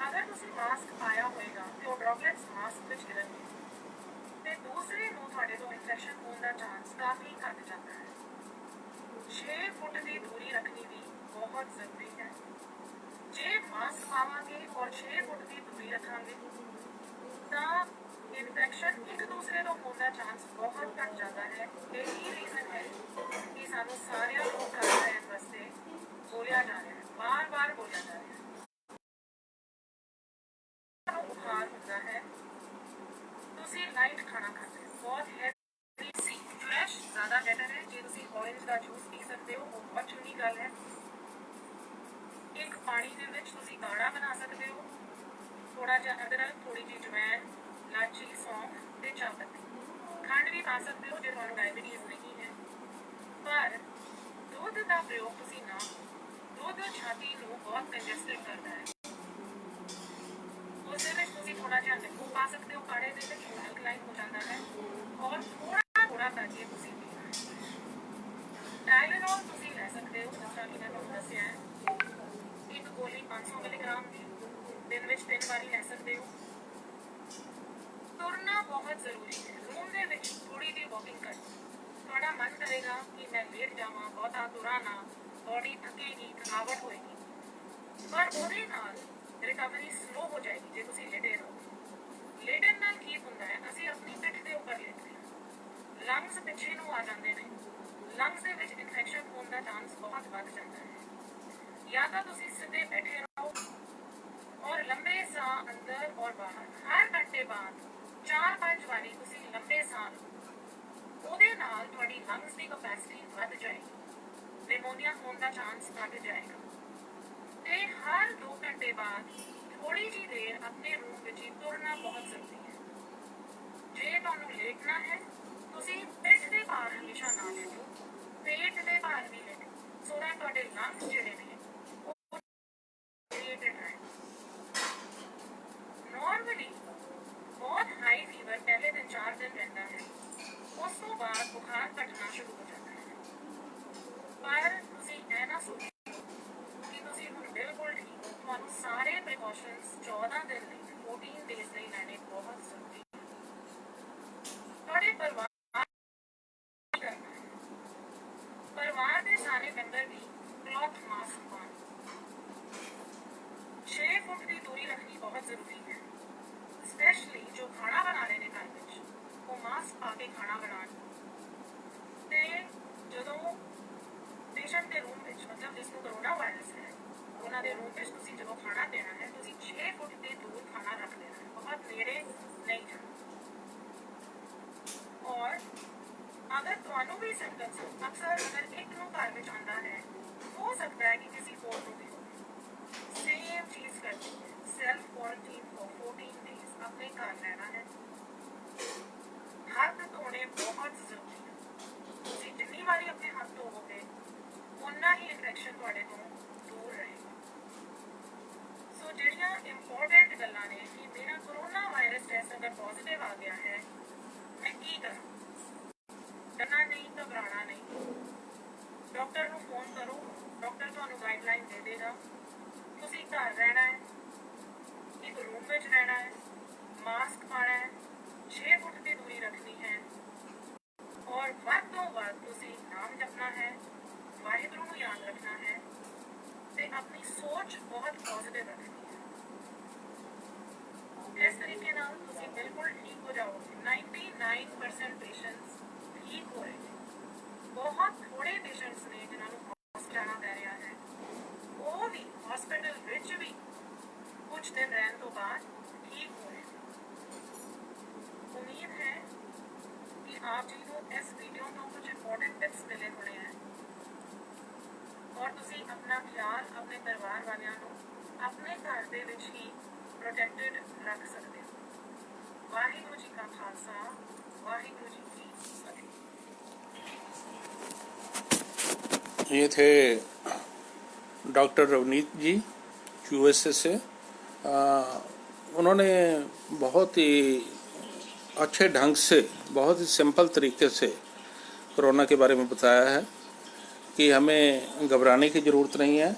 ਅਗਰ ਤੁਸੀਂ ਮਾਸਕ ਪਾਇਆ ਹੋਏਗਾ ਤੇ ਉਹ ਡ੍ਰੌਪਲੇਟਸ ਮਾਸਕ ਵਿੱਚ ਗਿਰਨਗੇ ਤੇ ਦੂਸਰੇ ਨੂੰ ਤੁਹਾਡੇ ਤੋਂ ਇਨਫੈਕਸ਼ਨ ਹੋਣ ਦਾ ਚਾਂਸ ਕਾਫੀ ਘੱਟ ਜਾਂਦਾ ਹੈ। 6 ਫੁੱਟ ਦੀ ਦੂਰੀ ਰੱਖਣੀ ਵੀ ਬਹੁਤ ਜ਼ਰੂਰੀ ਹੈ। ਜੇ ਮਾਸਕ ਪਾਵਾਂਗੇ ਔਰ 6 ਫੁੱਟ ਦੀ ਦੂਰੀ ਰੱਖਾਂਗੇ ਤਾਂ ਇਨਫੈਕਸ਼ਨ ਇੱਕ ਦੂਸਰੇ ਤੋਂ ਹੋਣ ਦਾ ਚਾਂਸ ਬਹੁਤ ਘੱਟ ਜਾਂਦਾ ਹੈ। ਇਹੀ ਰੀਜ਼ਨ ਹੈ ਕਿ ਸਾਨੂੰ ਸਾਰਿਆਂ ਨੂੰ ਘਰ ਰਹਿਣ ਵਾਸਤੇ ਬੋਲਿਆ ਜਾ ਰਿਹਾ ਹੈ, ਬਾਰ-ਬਾਰ ਬੋਲਿਆ ਜਾ ਰਿਹਾ ਹੈ। ਬੁਖਾਰ ਹੁੰਦਾ ਹੈ, ਤੁਸੀਂ ਲਾਈਟ ਖਾਣਾ ਖਾਂਦੇ ਹੋ, ਬਹੁਤ ਹੈਵੀ ਸੀ ਫਰੈਸ਼ ਜ਼ਿਆਦਾ ਬੈਟਰ ਹੈ। ਜੇ ਤੁਸੀਂ ਔਰੇਂਜ ਦਾ ਜੂਸ ਪੀ ਸਕਦੇ ਹੋ ਉਹ ਬਹੁਤ ਚੰਗੀ ਗੱਲ ਹੈ। ਇੱਕ ਪਾਣੀ ਦੇ ਵਿੱਚ ਤੁਸੀਂ ਕਾੜਾ ਬਣਾ ਸਕਦੇ ਹੋ, ਥੋੜਾ ਜਿਹਾ ਅਦਰਕ, ਥੋੜੀ ਜਿਹੀ ਜਵੈਣ, ਲਾਚੀ, ਸੌਂਫ ਤੇ ਚਾਹ ਪੱਤੀ, ਖੰਡ ਵੀ ਪਾ ਸਕਦੇ ਹੋ ਜੇ ਤੁਹਾਨੂੰ ਡਾਇਬੀਟੀਜ਼ ਨਹੀਂ ਹੈ। ਪਰ ਦੁੱਧ ਦਾ ਪ੍ਰਯੋਗ ਤੁਸੀਂ ਨਾ, ਦੁੱਧ ਛਾਤੀ ਨੂੰ ਬਹੁਤ ਕੰਜੈਸਟਡ ਕਰਦਾ ਹੈ। ਉਸ ਦੇ ਵਿੱਚ ਤੁਸੀਂ ਥੋੜਾ ਜਿਹਾ ਨਿੰਬੂ ਪਾ ਸਕਦੇ ਹੋ ਕਾੜੇ ਦੇ ਵਿੱਚ, ਅਲਕਲਾਈਨ ਹੋ ਜਾਂਦਾ ਹੈ ਔਰ ਥੋੜਾ ਕਰਕੇ ਤੁਸੀਂ ਪੀਣਾ ਹੈ। ਟਾਈਲੇਨੋਲ ਤੁਸੀਂ ਲੈ ਸਕਦੇ ਹੋ, ਜਿਸ ਤਰ੍ਹਾਂ ਕਿ ਮੈਂ ਤੁਹਾਨੂੰ ਦੱਸਿਆ ਹੈ, ਇੱਕ ਗੋਲੀ 500 ਮਿਲੀਗ੍ਰਾਮ ਦੀ ਦਿਨ ਵਿੱਚ 3 ਵਾਰੀ ਲੈ ਸਕਦੇ ਹੋ। ਤੁਰਨਾ ਬਹੁਤ ਜ਼ਰੂਰੀ ਹੈ। ਰੂਮ ਦੇ ਵਿੱਚ ਥੋੜੀ ਜਿਹੀ ਵਾਕਿੰਗ ਕਰੋ, ਤੁਹਾਡਾ ਮਨ ਕਰੇਗਾ ਕਿ ਮੈਂ ਲੇਟ ਜਾਵਾਂ, ਬਹੁਤਾ ਤੁਰਾਂ ਨਾ, ਬੋਡੀ ਥੱਕੇਗੀ, ਥਕਾਵਟ ਹੋਏਗੀ, ਪਰ ਉਹਦੇ ਨਾਲ ਰਿਕਵਰੀ ਸਲੋ ਹੋ ਜਾਏਗੀ ਜੇ ਤੁਸੀਂ ਲੇਟੇ ਰਹੋ। ਲੇਟਣ ਨਾਲ ਕੀ ਹੁੰਦਾ ਹੈ, ਅਸੀਂ ਆਪਣੀ ਪਿੱਠ ਦੇ ਉੱਪਰ ਲੇਟਦੇ ਹਾਂ, ਲੰਗਸ ਪਿੱਛੇ ਨੂੰ ਆ ਜਾਂਦੇ ਨੇ, ਲੰਗਸ ਦੇ ਵਿੱਚ ਇਨਫੈਕਸ਼ਨ ਹੋਣ ਦਾ ਚਾਂਸ ਬਹੁਤ ਵੱਧ ਜਾਂਦਾ ਹੈ। ਜਾਂ ਤਾਂ ਤੁਸੀਂ ਸਿੱਧੇ ਬੈਠੇ ਰਹੋ ਔਰ ਲੰਬੇ ਸਾਹ ਅੰਦਰ ਔਰ ਬਾਹਰ, ਹਰ ਘੰਟੇ ਬਾਅਦ 4-5 ਵਾਰੀ ਤੁਸੀਂ ਲੰਬੇ ਸਾਹ ਲਓ। ਉਹਦੇ ਨਾਲ ਤੁਹਾਡੀ ਲੰਗਸ ਦੀ ਕਪੈਸਿਟੀ ਵੱਧ ਜਾਏਗੀ, ਨਿਮੋਨੀਆ ਹੋਣ ਦਾ ਚਾਂਸ ਘੱਟ ਜਾਏਗਾ। ਤੇ ਹਰ 2 ਘੰਟੇ ਬਾਅਦ ਥੋੜੀ ਜਿਹੀ ਦੇਰ ਆਪਣੇ ਰੂਮ ਵਿੱਚ ਹੀ ਤੁਰਨਾ ਬਹੁਤ ਜ਼ਰੂਰੀ ਹੈ। ਜੇ ਤੁਹਾਨੂੰ ਲੇਟਣਾ ਹੈ ਤੁਸੀਂ ਪਿੱਠ ਦੇ ਭਾਰ ਹਮੇਸ਼ਾ ਨਾ ਲੇਟੋ, ਪੇਟ ਦੇ ਭਾਰ ਵੀ ਲੇਟੋ, ਸੋ ਦੈਟ ਤੁਹਾਡੇ ਲੰਗਸ ਜਿਹੜੇ ਨੇ ਉਹ ਕ੍ਰੀਏਟਡ ਰਹਿਣ। ਨੋਰਮਲੀ ਬਹੁਤ ਹਾਈ ਫੀਵਰ ਪਹਿਲੇ ਦਿਨ 4 ਦਿਨ ਰਹਿੰਦਾ ਹੈ, ਉਸ ਤੋਂ ਬਾਅਦ ਬੁਖਾਰ ਘਟਣਾ ਸ਼ੁਰੂ ਹੋ ਜਾਂਦਾ ਹੈ। ਪਰ ਤੁਸੀਂ ਇਹ ਨਾ ਸੋਚੋ ਕਿ ਤੁਸੀਂ ਹੁਣ ਬਿਲਕੁਲ ਠੀਕ ਹੋ। ਤੁਹਾਨੂੰ ਸਾਰੇ ਪ੍ਰੀਕਾਸ਼ਨਸ 14 ਦਿਨ ਲਈ, 14 ਡੇਜ਼ ਲਈ ਲੈਣੇ ਬਹੁਤ ਜ਼ਰੂਰੀ ਹੈ। ਤੁਹਾਡੇ ਪਰਿਵਾਰ ਦੇ ਸਾਰੇ ਮੈਂਬਰ ਵੀ ਕਲੌਥ ਮਾਸਕ ਪਾਉਣ। 6 ਫੁੱਟ ਦੀ ਦੂਰੀ ਰੱਖਣੀ ਬਹੁਤ ਜ਼ਰੂਰੀ ਹੈ। ਸਪੈਸ਼ਲੀ ਜੋ ਖਾਣਾ ਬਣਾ ਰਹੇ ਨੇ ਘਰ ਵਿੱਚ, ਉਹ ਮਾਸਕ ਪਾ ਕੇ ਖਾਣਾ ਬਣਾਉਣ। ਤੇ ਜਦੋਂ ਪੇਸ਼ੈਂਟ ਦੇ ਰੂਮ ਵਿੱਚ, ਮਤਲਬ ਜਿਸ ਨੂੰ ਕਰੋਨਾ ਵਾਇਰਸ ਹੈ, ਉਹਨਾਂ ਦੇ ਰੂਮ ਵਿੱਚ ਤੁਸੀਂ ਜਦੋਂ ਖਾਣਾ ਦੇਣਾ ਹੈ ਤੁਸੀਂ 6 ਫੁੱਟ ਦੇ ਦੂਰ ਖਾਣਾ ਰੱਖ ਦੇਣਾ ਹੈ, ਬਹੁਤ ਨੇੜੇ ਨਹੀਂ ਜਾਣਾ। ਔਰ ਅਗਰ ਤੁਹਾਨੂੰ ਵੀ ਸਿੰਪਟਮਸ, ਅਕਸਰ ਅਗਰ ਇੱਕ ਨੂੰ ਘਰ ਵਿੱਚ ਆਉਂਦਾ ਹੈ, ਹੋ ਸਕਦਾ ਹੈ ਕਿ ਕਿਸੇ ਹੋਰ ਨੂੰ ਵੀ ਹੋਵੇ। ਸੇਮ ਚੀਜ਼ ਕਰਨੀ ਹੈ, ਸੈਲਫ ਕੁਆਰੰਟਾਈਨ ਫॉर 14 ਡੇਜ਼, ਆਪਣੇ ਘਰ ਰਹਿਣਾ ਹੈ। ਹੱਥ ਧੋਣੇ ਬਹੁਤ ਜ਼ਰੂਰੀ ਹੈ। ਤੁਸੀਂ ਜਿੰਨੀ ਵਾਰੀ ਆਪਣੇ ਹੱਥ ਧੋਵੋਗੇ ਉਨਾ ਹੀ ਇਨਫੈਕਸ਼ਨ ਤੁਹਾਡੇ ਤੋਂ ਦੂਰ ਰਹੇਗਾ। ਸੋ ਜਿਹੜੀਆਂ ਇੰਪੋਰਟੈਂਟ ਗੱਲਾਂ ਨੇ ਕਿ ਮੇਰਾ ਕਰੋਨਾ ਵਾਇਰਸ ਟੈਸਟ ਅਗਰ ਪੋਜ਼ਿਟਿਵ ਆ ਗਿਆ ਹੈ, ਮੈਂ ਕੀ ਕਰਾਂ? ਡਰਨਾ ਨਹੀਂ, ਘਬਰਾਉਣਾ ਨਹੀਂ। ਡਾਕਟਰ ਨੂੰ ਫੋਨ ਕਰੋ, ਡਾਕਟਰ ਤੁਹਾਨੂੰ ਗਾਈਡਲਾਈਨ ਦੇ ਦੇਗਾ। ਤੁਸੀਂ ਘਰ ਰਹਿਣਾ ਹੈ, ਇੱਕ ਰੂਮ ਵਿੱਚ ਰਹਿਣਾ ਹੈ, ਮਾਸਕ ਪਾਉਣਾ ਹੈ, 6 ਫੁੱਟ ਦੀ ਦੂਰੀ ਰੱਖਣੀ ਹੈ ਔਰ ਵੱਧ ਤੋਂ ਵੱਧ ਤੁਸੀਂ ਨਾਮ ਜਪਣਾ ਹੈ, ਵਾਹਿਗੁਰੂ ਨੂੰ ਯਾਦ ਰੱਖਣਾ ਹੈ ਤੇ ਆਪਣੀ ਸੋਚ ਬਹੁਤ ਪੋਜ਼ਿਟਿਵ ਰੱਖਣੀ ਹੈ। ਇਸ ਤਰੀਕੇ ਨਾਲ ਤੁਸੀਂ ਬਿਲਕੁਲ ਠੀਕ ਹੋ ਜਾਓਗੇ। 99% ਪੇਸ਼ੈਂਟਸ ਠੀਕ ਹੋ ਰਹੇ ਨੇ। ਬਹੁਤ ਥੋੜੇ ਪੇਸ਼ੈਂਟਸ ਨੇ ਜਿਨ੍ਹਾਂ ਨੂੰ ਹਸਪਤਾਲ ਜਾਣਾ ਪੈ ਰਿਹਾ ਹੈ, ਉਹ ਵੀ ਹਸਪਤਾਲ ਵਿੱਚ ਵੀ ਕੁਝ ਦਿਨ ਰਹਿਣ ਤੋਂ ਬਾਅਦ ਠੀਕ ਹੋ ਰਹੇ ਨੇ। ਉਮੀਦ ਹੈ ਕਿ ਆਪ ਜੀ ਨੂੰ ਇਸ इस वीडियो ਤੋਂ ਕੁਝ ਇੰਪੋਰਟੈਂਟ ਟਿਪਸ ਮਿਲੇ ਹੋਣੇ ਹੈ ਔਰ ਤੁਸੀਂ ਆਪਣਾ ਖਿਆਲ ਆਪਣੇ ਪਰਿਵਾਰ ਵਾਲਿਆਂ ਨੂੰ ਆਪਣੇ ਘਰ ਦੇ ਵਿੱਚ ਹੀ ਪ੍ਰੋਟੈਕਟਡ ਰੱਖ ਸਕਦੇ ਹੋ। ਵਾਹਿਗੁਰੂ ਜੀ ਕਾ ਖਾਲਸਾ, ਵਾਹਿਗੁਰੂ ਜੀ ਕੀ ਫਤਿਹ। ये थे डॉक्टर रवनीत जी यूएसए से। उन्होंने बहुत ही अच्छे ढंग से, बहुत ही सिंपल तरीके से कोरोना के बारे में बताया है कि हमें घबराने की ज़रूरत नहीं है,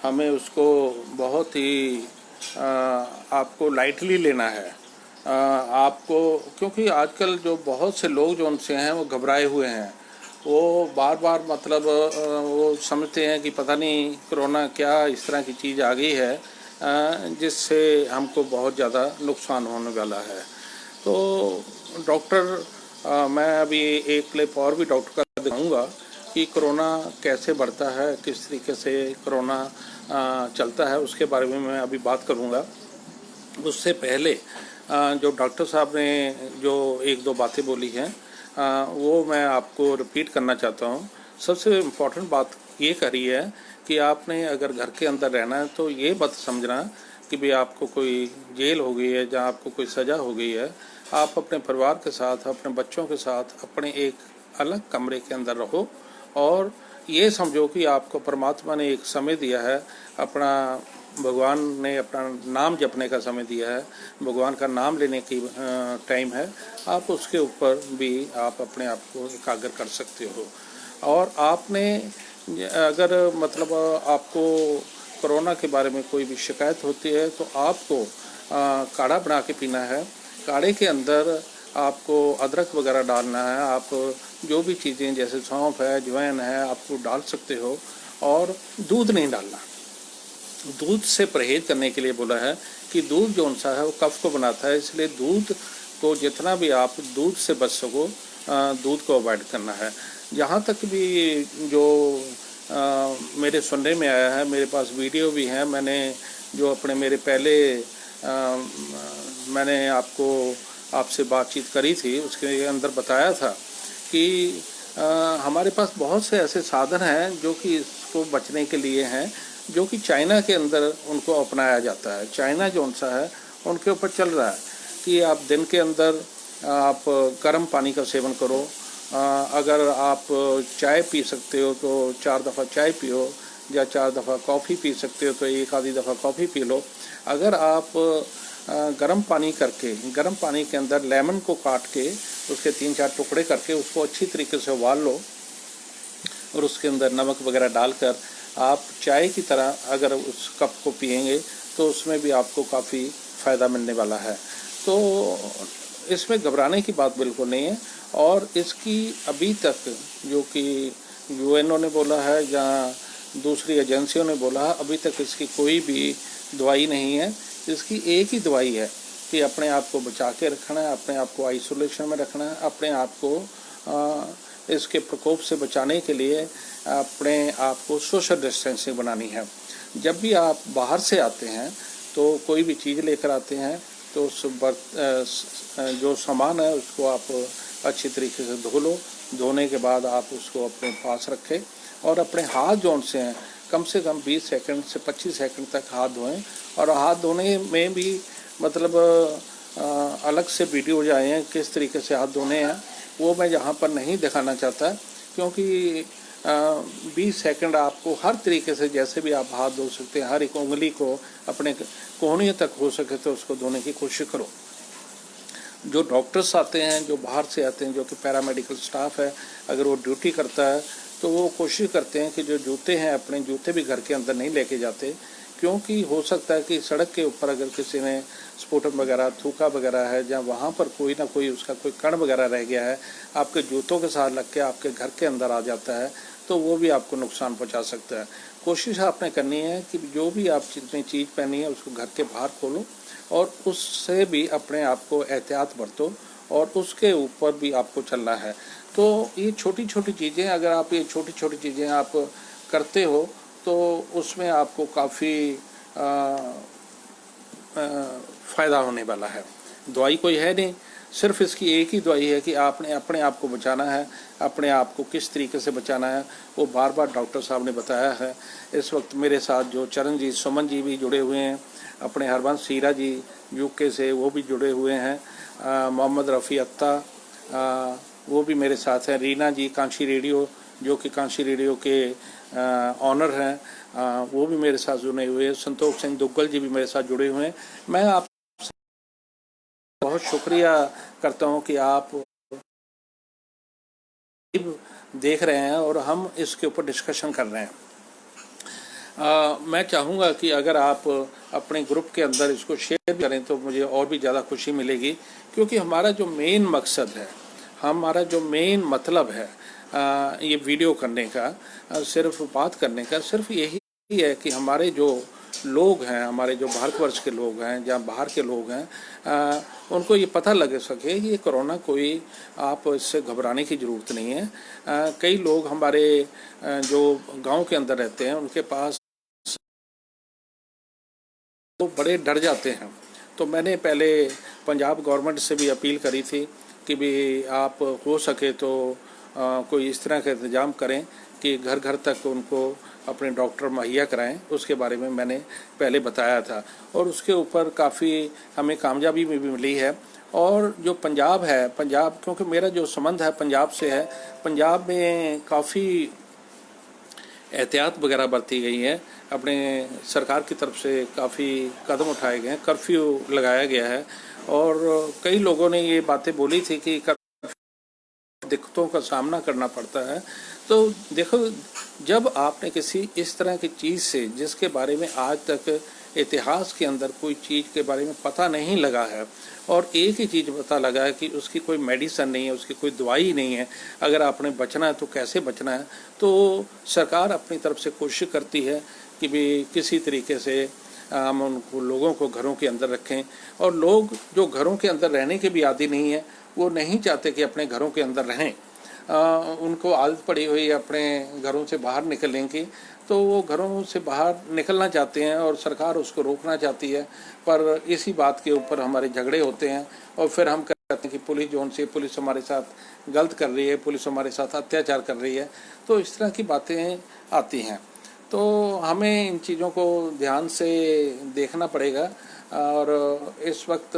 हमें उसको बहुत ही आपको लाइटली लेना है। आपको, क्योंकि आजकल जो बहुत से लोग जो उनसे हैं वो घबराए हुए हैं, वो बार बार मतलब वो समझते हैं कि पता नहीं कोरोना क्या इस तरह की चीज़ आ गई है जिससे हमको बहुत ज़्यादा नुकसान होने वाला है। तो डॉक्टर, मैं अभी एक क्लिप और भी डॉक्टर का दिखाऊंगा कि कोरोना कैसे बढ़ता है, किस तरीके से कोरोना चलता है, उसके बारे में मैं अभी बात करूंगा। उससे पहले जो डॉक्टर साहब ने जो एक दो बातें बोली हैं वो मैं आपको रिपीट करना चाहता हूँ। सबसे इम्पोर्टेंट बात ये करी है कि आपने अगर घर के अंदर रहना है तो ये मत समझना कि भाई आपको कोई जेल हो गई है या आपको कोई सज़ा हो गई है। आप अपने परिवार के साथ, अपने बच्चों के साथ अपने एक अलग कमरे के अंदर रहो और ये समझो कि आपको परमात्मा ने एक समय दिया है, अपना भगवान ने अपना नाम जपने का समय दिया है, भगवान का नाम लेने की टाइम है। आप उसके ऊपर भी आप अपने आप को एकाग्र कर सकते हो। और आपने अगर मतलब आपको कोरोना के बारे में कोई भी शिकायत होती है तो आपको काढ़ा बना के पीना है। काढ़े के अंदर आपको अदरक वगैरह डालना है। आप जो भी चीज़ें जैसे सौंफ है, अजवाइन है, आपको डाल सकते हो। और दूध नहीं डालना, दूध से परहेज करने के लिए बोला है कि दूध जो सा है वो कफ को बनाता है, इसलिए दूध को जितना भी आप दूध से बच सको दूध को अवॉइड करना है। जहाँ तक भी जो मेरे सुनने में आया है, मेरे पास वीडियो भी है, मैंने जो अपने मेरे पहले मैंने आपसे बातचीत करी थी उसके अंदर बताया था कि हमारे पास बहुत से ऐसे साधन हैं जो कि इसको बचने के लिए हैं, जो कि चाइना के अंदर उनको अपनाया जाता है। चाइना जो सा है उनके ऊपर चल रहा है कि आप दिन के अंदर आप गर्म पानी का सेवन करो। अगर आप चाय पी सकते हो तो 4 दफ़ा चाय पियो, या 4 दफ़ा कॉफ़ी पी सकते हो तो एक आधी दफ़ा कॉफ़ी पी लो। अगर आप गर्म पानी करके, गर्म पानी के अंदर लेमन को काट के उसके 3-4 टुकड़े करके उसको अच्छी तरीके से उबाल लो और उसके अंदर नमक वगैरह डालकर आप चाय की तरह अगर उस कप को पिएंगे तो उसमें भी आपको काफ़ी फ़ायदा मिलने वाला है। तो इसमें घबराने की बात बिल्कुल नहीं है। और इसकी अभी तक जो कि यूएनओ ने बोला है या दूसरी एजेंसियों ने बोला है, अभी तक इसकी कोई भी दवाई नहीं है। इसकी एक ही दवाई है कि अपने आप को बचा के रखना है, अपने आप को आइसोलेशन में रखना है, अपने आप को इसके प्रकोप से बचाने के लिए अपने आप को सोशल डिस्टेंसिंग बनानी है। जब भी आप बाहर से आते हैं तो कोई भी चीज़ लेकर आते हैं तो उस जो सामान है उसको आप अच्छी तरीके से धो लो। धोने के बाद आप उसको अपने पास रखें और अपने हाथ जो से हैं कम से कम 20 सेकंड से 25 सेकंड तक हाथ धोएं। और हाथ धोने में भी मतलब अलग से वीडियो आए हैं किस तरीके से हाथ धोने हैं, वो मैं यहाँ पर नहीं दिखाना चाहता क्योंकि 20 सेकंड आपको हर तरीके से जैसे भी आप हाथ धो सकते हैं, हर एक उंगली को अपने कोहनी तक हो सके तो उसको धोने की कोशिश करो। जो डॉक्टर्स आते हैं, जो बाहर से आते हैं, जो कि पैरामेडिकल स्टाफ है, अगर वो ड्यूटी करता है तो वो कोशिश करते हैं कि जो जूते हैं अपने जूते भी घर के अंदर नहीं लेके जाते, क्योंकि हो सकता है कि सड़क के ऊपर अगर किसी ने स्पुटम वगैरह, थूका वगैरह है, या वहाँ पर कोई ना कोई उसका कोई कण वगैरह रह गया है, आपके जूतों के साथ लग के आपके घर के अंदर आ जाता है तो वो भी आपको नुकसान पहुँचा सकता है। कोशिश आपने करनी है कि जो भी आप जितनी चीज़ पहनी है उसको घर के बाहर खोलो और उससे भी अपने आप को एहतियात बरतो और उसके ऊपर भी आपको चलना है। तो ये छोटी छोटी चीज़ें, अगर आप ये छोटी छोटी चीज़ें आप करते हो तो उसमें आपको काफ़ी फ़ायदा होने वाला है। दवाई कोई है नहीं, सिर्फ इसकी एक ही दवाई है कि आपने अपने आप को बचाना है। अपने आप को किस तरीके से बचाना है वो बार बार डॉक्टर साहब ने बताया है। इस वक्त मेरे साथ जो चरणजीत सुमन जी भी जुड़े हुए हैं, अपने हरबंस सीरा जी यूके से वो भी जुड़े हुए हैं, मोहम्मद रफ़ी अत्ता वो भी मेरे साथ हैं, रीना जी कांशी रेडियो जो कि कांशी रेडियो के ऑनर हैं, वो भी मेरे साथ जुड़े हुए हैं, संतोष सिंह दुग्गल जी भी मेरे साथ जुड़े हुए हैं। मैं आप बहुत शुक्रिया करता हूं कि आप देख रहे हैं और हम इसके ऊपर डिस्कशन कर रहे हैं। मैं चाहूँगा कि अगर आप अपने ग्रुप के अंदर इसको शेयर करें तो मुझे और भी ज़्यादा खुशी मिलेगी, क्योंकि हमारा जो मेन मकसद है, हमारा जो मेन मतलब है ये वीडियो करने का, सिर्फ बात करने का, सिर्फ यही है कि हमारे जो लोग हैं, हमारे जो भारतवर्ष के लोग हैं, जहाँ बाहर के लोग हैं, उनको ये पता लग सके कि ये कोरोना कोई आप इससे घबराने की ज़रूरत नहीं है। कई लोग हमारे जो गांव के अंदर रहते हैं उनके पास तो बड़े डर जाते हैं। तो मैंने पहले पंजाब गवर्नमेंट से भी अपील करी थी कि भी आप हो सके तो कोई इस तरह का इंतज़ाम करें कि घर घर तक उनको अपने डॉक्टर मुहैया कराएं। उसके बारे में मैंने पहले बताया था और उसके ऊपर काफ़ी हमें कामयाबी भी मिली है। और जो पंजाब है, पंजाब क्योंकि मेरा जो संबंध है पंजाब से है, पंजाब में काफ़ी एहतियात वगैरह बरती गई है, अपने सरकार की तरफ से काफ़ी कदम उठाए गए हैं, कर्फ्यू लगाया गया है और कई लोगों ने ये बातें बोली थी कि दिक्कतों का सामना करना पड़ता है। तो देखो, जब आपने किसी इस तरह की चीज़ से जिसके बारे में आज तक इतिहास के अंदर कोई चीज़ के बारे में पता नहीं लगा है और एक ही चीज़ पता लगा है कि उसकी कोई मेडिसिन नहीं है, उसकी कोई दवाई नहीं है, अगर आपने बचना है तो कैसे बचना है, तो सरकार अपनी तरफ से कोशिश करती है कि भी किसी तरीके से हम उनको लोगों को घरों के अंदर रखें। और लोग जो घरों के अंदर रहने के भी आदी नहीं है, वो नहीं चाहते कि अपने घरों के अंदर रहें, उनको आदत पड़ी हुई है अपने घरों से बाहर निकलने की, तो वो घरों से बाहर निकलना चाहते हैं और सरकार उसको रोकना चाहती है। पर इसी बात के ऊपर हमारे झगड़े होते हैं और फिर हम कहते हैं कि पुलिस जोन से पुलिस हमारे साथ गलत कर रही है, पुलिस हमारे साथ अत्याचार कर रही है, तो इस तरह की बातें आती हैं। तो हमें इन चीज़ों को ध्यान से देखना पड़ेगा। और इस वक्त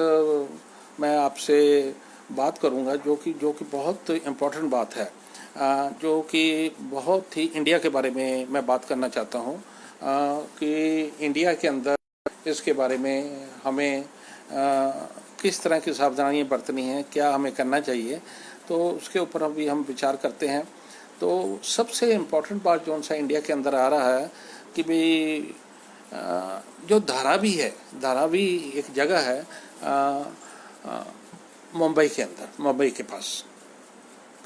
मैं आपसे बात करूंगा जो कि बहुत इम्पोर्टेंट बात है, जो कि बहुत ही इंडिया के बारे में मैं बात करना चाहता हूं कि इंडिया के अंदर इसके बारे में हमें किस तरह की सावधानियां बरतनी हैं, क्या हमें करना चाहिए, तो उसके ऊपर अभी हम विचार करते हैं। तो सबसे इम्पोर्टेंट बात जो सा इंडिया के अंदर आ रहा है कि भाई जो धारावी है, धारावी एक जगह है मुंबई के अंदर, मुंबई के पास,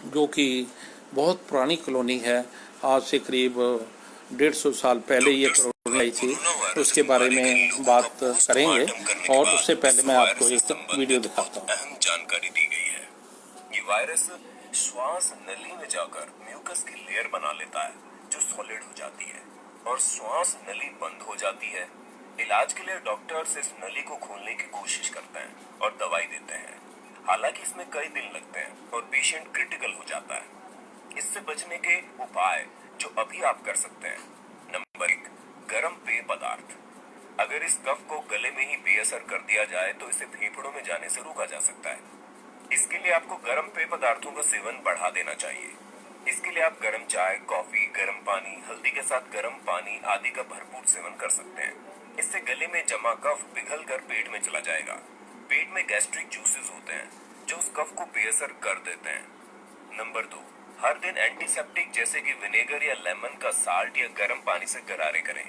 जो कि बहुत पुरानी कॉलोनी है। आज से करीब 150 साल पहले ये कॉलोनी आई थी, उसके बारे में बात करेंगे। और उससे पहले मैं आपको एक वीडियो दिखाता हूँ। अहम जानकारी दी गई है। ये वायरस श्वास नली में जाकर म्यूकस की लेयर बना लेता है जो सॉलिड हो जाती है और श्वास नली बंद हो जाती है। इलाज के लिए डॉक्टर्स इस नली को खोलने की कोशिश करते हैं और दवाई देते हैं। हालांकि इसमें कई दिन लगते हैं और पेशेंट क्रिटिकल हो जाता है। इससे बचने के उपाय जो अभी आप कर सकते हैं, नंबर 1, गर्म पेय पदार्थ। अगर इस कफ को गले में ही बेअसर कर दिया जाए तो इसे फेफड़ों में जाने से रोका जा सकता है। इसके लिए आपको गर्म पेय पदार्थों का सेवन बढ़ा देना चाहिए। इसके लिए आप गर्म चाय, कॉफी, गर्म पानी, हल्दी के साथ गर्म पानी आदि का भरपूर सेवन कर सकते हैं। इससे गले में जमा कफ पिघल कर पेट में चला जाएगा। पेट में गैस्ट्रिक जूसेस होते हैं जो उस कफ को बेअसर कर देते हैं। नंबर 2, हर दिन एंटीसेप्टिक जैसे कि विनेगर या लेमन का साल्ट या गर्म पानी से गरारे करें।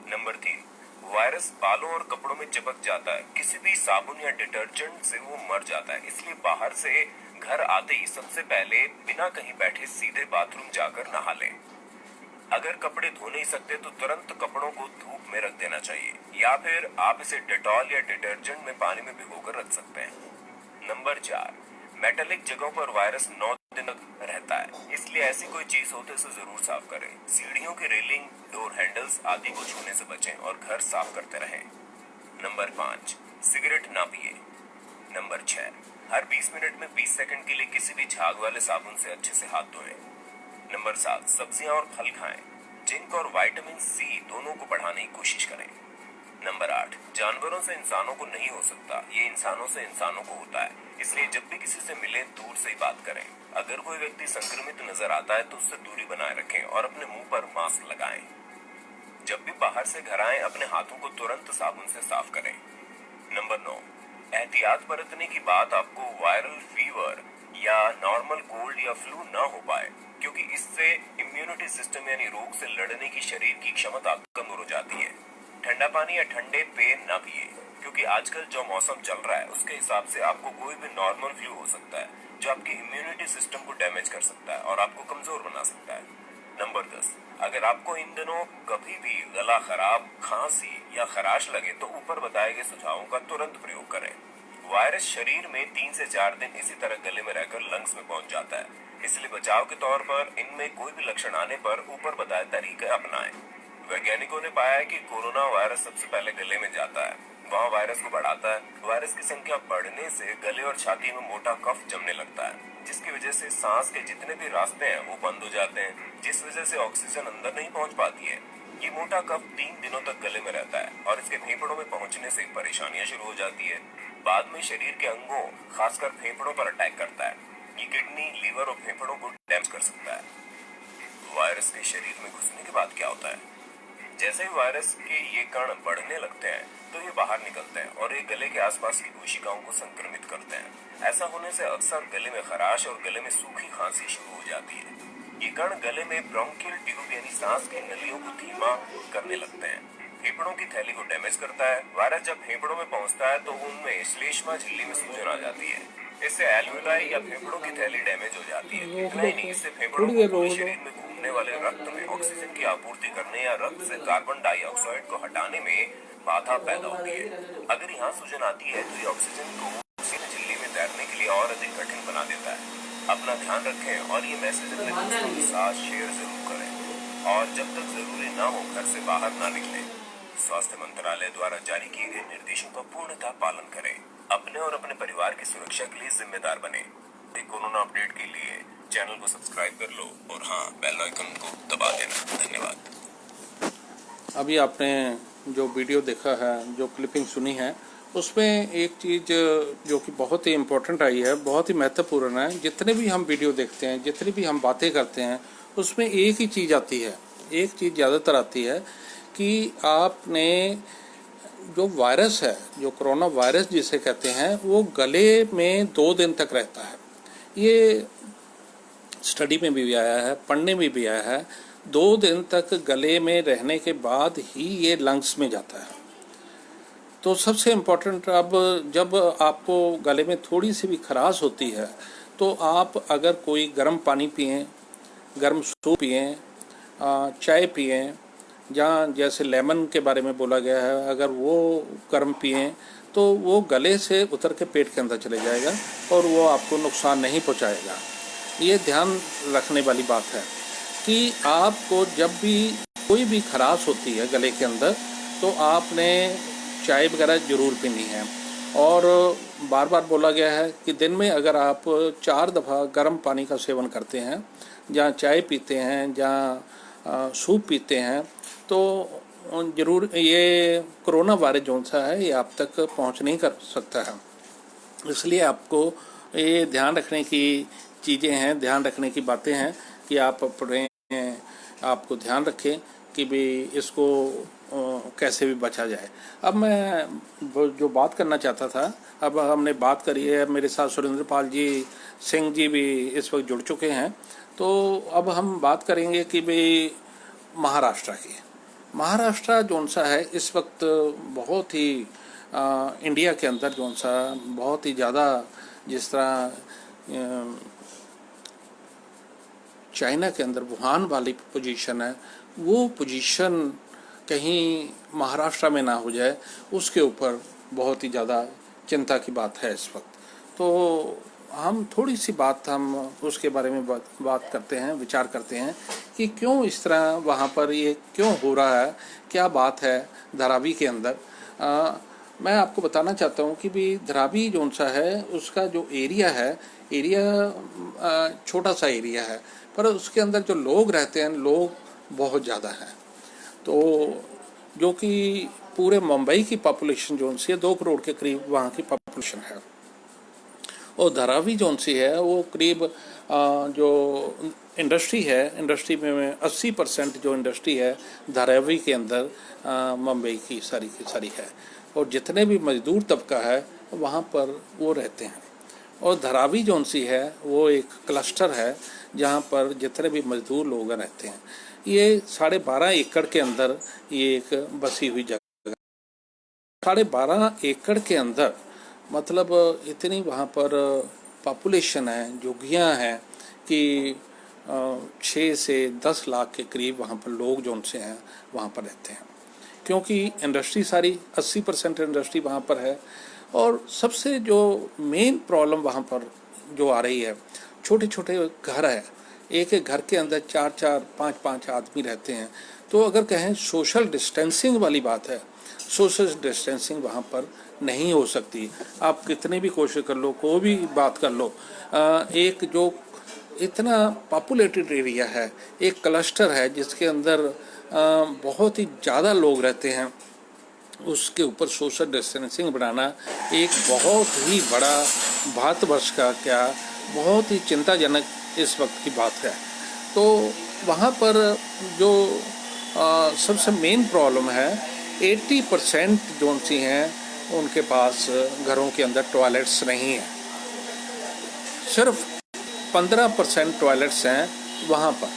नंबर 3, वायरस बालों और कपड़ों में चिपक जाता है। किसी भी साबुन या डिटर्जेंट से वो मर जाता है, इसलिए बाहर से घर आते ही सबसे पहले बिना कहीं बैठे सीधे बाथरूम जाकर नहा लें। अगर कपड़े धो नहीं सकते तो तुरंत कपड़ों को धूप में रख देना चाहिए या फिर आप इसे डेटॉल या डिटर्जेंट में पानी में भिगोकर रख सकते हैं। नंबर 4, मेटालिक जगहों पर वायरस 9 दिन तक रहता है, इसलिए ऐसी कोई चीज हो तो इसे जरूर साफ करें। सीढ़ियों की रेलिंग, डोर हैंडल्स आदि को छूने से बचें और घर साफ करते रहें। नंबर 5, सिगरेट ना पिए। नंबर 6, हर 20 मिनट में 20 सेकंड के लिए किसी भी झाग वाले साबुन से अच्छे से हाथ धोएं। नंबर 7, सब्जियां और फल खाएं। जिंक और विटामिन सी दोनों को बढ़ाने की कोशिश करें। नंबर 8, जानवरों से इंसानों को नहीं हो सकता, ये इंसानों से इंसानों को होता है, इसलिए जब भी किसी से मिलें दूर से ही बात करें। अगर कोई व्यक्ति संक्रमित नजर आता है तो उससे दूरी बनाए रखें और अपने मुंह पर मास्क लगाएं। जब भी बाहर से घर आएं, अपने हाथों को तुरंत साबुन से साफ करें। नंबर 9, एहतियात बरतने की बात आपको वायरल फीवर या नॉर्मल कोल्ड या फ्लू ना हो पाए, क्योंकि इससे इम्यूनिटी सिस्टम यानी रोग से लड़ने की शरीर की क्षमता कमजोर हो जाती है। ठंडा पानी या ठंडे पेय ना पिए, क्योंकि आजकल जो मौसम चल रहा है उसके हिसाब से आपको कोई भी नॉर्मल फ्लू हो सकता है, जो आपकी इम्यूनिटी सिस्टम को डैमेज कर सकता है और आपको कमजोर बना सकता है। नंबर 10, अगर आपको इन दिनों कभी भी गला खराब, खांसी या खराश लगे तो ऊपर बताए गए सुझावों का तुरंत प्रयोग करें। वायरस शरीर में 3 से 4 दिन इसी तरह गले में रहकर लंग्स में पहुंच जाता है, इसलिए बचाव के तौर पर इनमें कोई भी लक्षण आने पर ऊपर बताए तरीके अपनाएं। वैज्ञानिकों ने पाया है कि कोरोना वायरस सबसे पहले गले में जाता है, वहाँ वायरस को बढ़ाता है। वायरस की संख्या बढ़ने से गले और छाती में मोटा कफ जमने लगता है, जिसकी वजह से सांस के जितने भी रास्ते हैं वो बंद हो जाते हैं, जिस वजह से ऑक्सीजन अंदर नहीं पहुंच पाती है। ये मोटा कफ 3 दिनों तक गले में रहता है और इसके फेफड़ों में पहुंचने से परेशानियां शुरू हो जाती है। बाद में शरीर के अंगों, खासकर फेफड़ों पर अटैक करता है। ये किडनी, लीवर और फेफड़ों को डैमेज कर सकता है। वायरस के शरीर में घुसने के बाद क्या होता है? जैसे ही वायरस के ये कण बढ़ने लगते हैं तो ये बाहर निकलते हैं और ये गले के आसपास की कोशिकाओं को संक्रमित करते हैं। ऐसा होने से अक्सर गले में खराश और गले में सूखी खांसी शुरू हो जाती है। ये कण गले में ब्रोंकियल ट्यूब यानी सांस की नलियों को धीमा करने लगते हैं, फेफड़ों की थैली को डैमेज करता है। वायरस जब फेफड़ों में पहुंचता है तो उनमें श्लेष्मा झिल्ली में सूजन आ जाती है, इससे एल्वियोलाई या फेफड़ों की थैली डैमेज हो जाती है। इतना ही नहीं, इससे फेफड़ों को पूरे शरीर में घूमने वाले रक्त में ऑक्सीजन की आपूर्ति करने या रक्त से कार्बन डाइऑक्साइड को हटाने में बाधा पैदा होती है। अगर यहाँ सूजन आती है तो ये ऑक्सीजन को झिल्ली में तैरने के लिए और अधिक कठिन बना देता है। अपना ध्यान रखें और ये मैसेज अपने दोस्तों के साथ शेयर जरूर करें और जब तक जरूरी ना हो घर से बाहर ना निकलें। स्वास्थ्य मंत्रालय द्वारा जारी किए गए निर्देशों का पूर्णतः पालन करें। अपने और अपने परिवार की सुरक्षा के लिए जिम्मेदार बने। कोरोना अपडेट के लिए चैनल को सब्सक्राइब कर लो और हाँ, बेल आइकन को दबा देना। धन्यवाद। अभी आपने जो वीडियो देखा है, जो क्लिपिंग सुनी है, उसमें एक चीज़ जो कि बहुत ही इम्पोर्टेंट आई है, बहुत ही महत्वपूर्ण है। जितने भी हम वीडियो देखते हैं, जितनी भी हम बातें करते हैं, उसमें एक ही चीज़ आती है, एक चीज़ ज़्यादातर आती है कि आपने जो वायरस है, जो कोरोना वायरस जिसे कहते हैं, वो गले में 2 दिन तक रहता है। ये स्टडी में भी आया है, पढ़ने में भी आया है। 2 दिन तक गले में रहने के बाद ही ये लंग्स में जाता है। तो सबसे इम्पोर्टेंट, अब जब आपको गले में थोड़ी सी भी खराश होती है तो आप अगर कोई गर्म पानी पिएं, गर्म सूप पिएं, चाय पिएं, जहाँ जैसे लेमन के बारे में बोला गया है, अगर वो गर्म पिएं तो वो गले से उतर के पेट के अंदर चले जाएगा और वो आपको नुकसान नहीं पहुँचाएगा। ये ध्यान रखने वाली बात है कि आपको जब भी कोई भी खराश होती है गले के अंदर तो आपने चाय वगैरह ज़रूर पीनी है। और बार बार बोला गया है कि दिन में अगर आप 4 दफ़ा गर्म पानी का सेवन करते हैं, जहाँ चाय पीते हैं, जहाँ सूप पीते हैं, तो ज़रूर ये कोरोना वायरस जो सा है ये आप तक पहुँच नहीं कर सकता है। इसलिए आपको ये ध्यान रखने की चीज़ें हैं, ध्यान रखने की बातें हैं कि आप अपने आपको ध्यान रखें कि भी इसको कैसे भी बचा जाए। अब मैं जो बात करना चाहता था, अब हमने बात करी है, मेरे साथ सुरेंद्रपाल जी सिंह जी भी इस वक्त जुड़ चुके हैं। तो अब हम बात करेंगे कि भाई महाराष्ट्र की। महाराष्ट्र जौन सा है इस वक्त बहुत ही इंडिया के अंदर जौन सा बहुत ही ज़्यादा, जिस तरह चाइना के अंदर वुहान वाली पोजीशन है, वो पोजीशन कहीं महाराष्ट्र में ना हो जाए, उसके ऊपर बहुत ही ज़्यादा चिंता की बात है इस वक्त। तो हम थोड़ी सी बात हम उसके बारे में बात करते हैं, विचार करते हैं कि क्यों इस तरह वहाँ पर ये क्यों हो रहा है, क्या बात है धारावी के अंदर। मैं आपको बताना चाहता हूँ कि भी धारावी जोन सा है उसका जो एरिया है, एरिया छोटा सा एरिया है, पर उसके अंदर जो लोग रहते हैं लोग बहुत ज़्यादा हैं। तो जो कि पूरे मुंबई की पॉपुलेशन जोन सी है 2 करोड़ के करीब वहाँ की पॉपुलेशन है। और धारावी जोन सी है वो करीब जो इंडस्ट्री है, इंडस्ट्री में 80% जो इंडस्ट्री है धारावी के अंदर मुंबई की सारी है। और जितने भी मजदूर तबका है वहाँ पर वो रहते हैं। और धारावी जोन सी है वो एक क्लस्टर है जहाँ पर जितने भी मजदूर लोग रहते हैं। ये 12.5 एकड़ के अंदर ये एक बसी हुई जगह, 12.5 एकड़ के अंदर मतलब इतनी वहाँ पर पॉपुलेशन है, झुग्गियाँ हैं कि 6 से 10 लाख के करीब वहाँ पर लोग जो उनसे हैं वहाँ पर रहते हैं। क्योंकि इंडस्ट्री सारी 80% इंडस्ट्री वहाँ पर है। और सबसे जो मेन प्रॉब्लम वहाँ पर जो आ रही है, छोटे छोटे घर है, एक एक घर के अंदर 4-4, 5-5 आदमी रहते हैं। तो अगर कहें सोशल डिस्टेंसिंग वाली बात है, सोशल डिस्टेंसिंग वहाँ पर नहीं हो सकती। आप कितनी भी कोशिश कर लो, कोई भी बात कर लो, एक जो इतना पॉपुलेटेड एरिया है, एक क्लस्टर है जिसके अंदर बहुत ही ज़्यादा लोग रहते हैं, उसके ऊपर सोशल डिस्टेंसिंग बनाना एक बहुत ही बड़ा भारतवर्ष का क्या बहुत ही चिंताजनक इस वक्त की बात है। तो वहाँ पर जो सबसे मेन प्रॉब्लम है, 80% जोन सी हैं उनके पास घरों के अंदर टॉयलेट्स नहीं हैं। सिर्फ 15% टॉयलेट्स हैं वहाँ पर,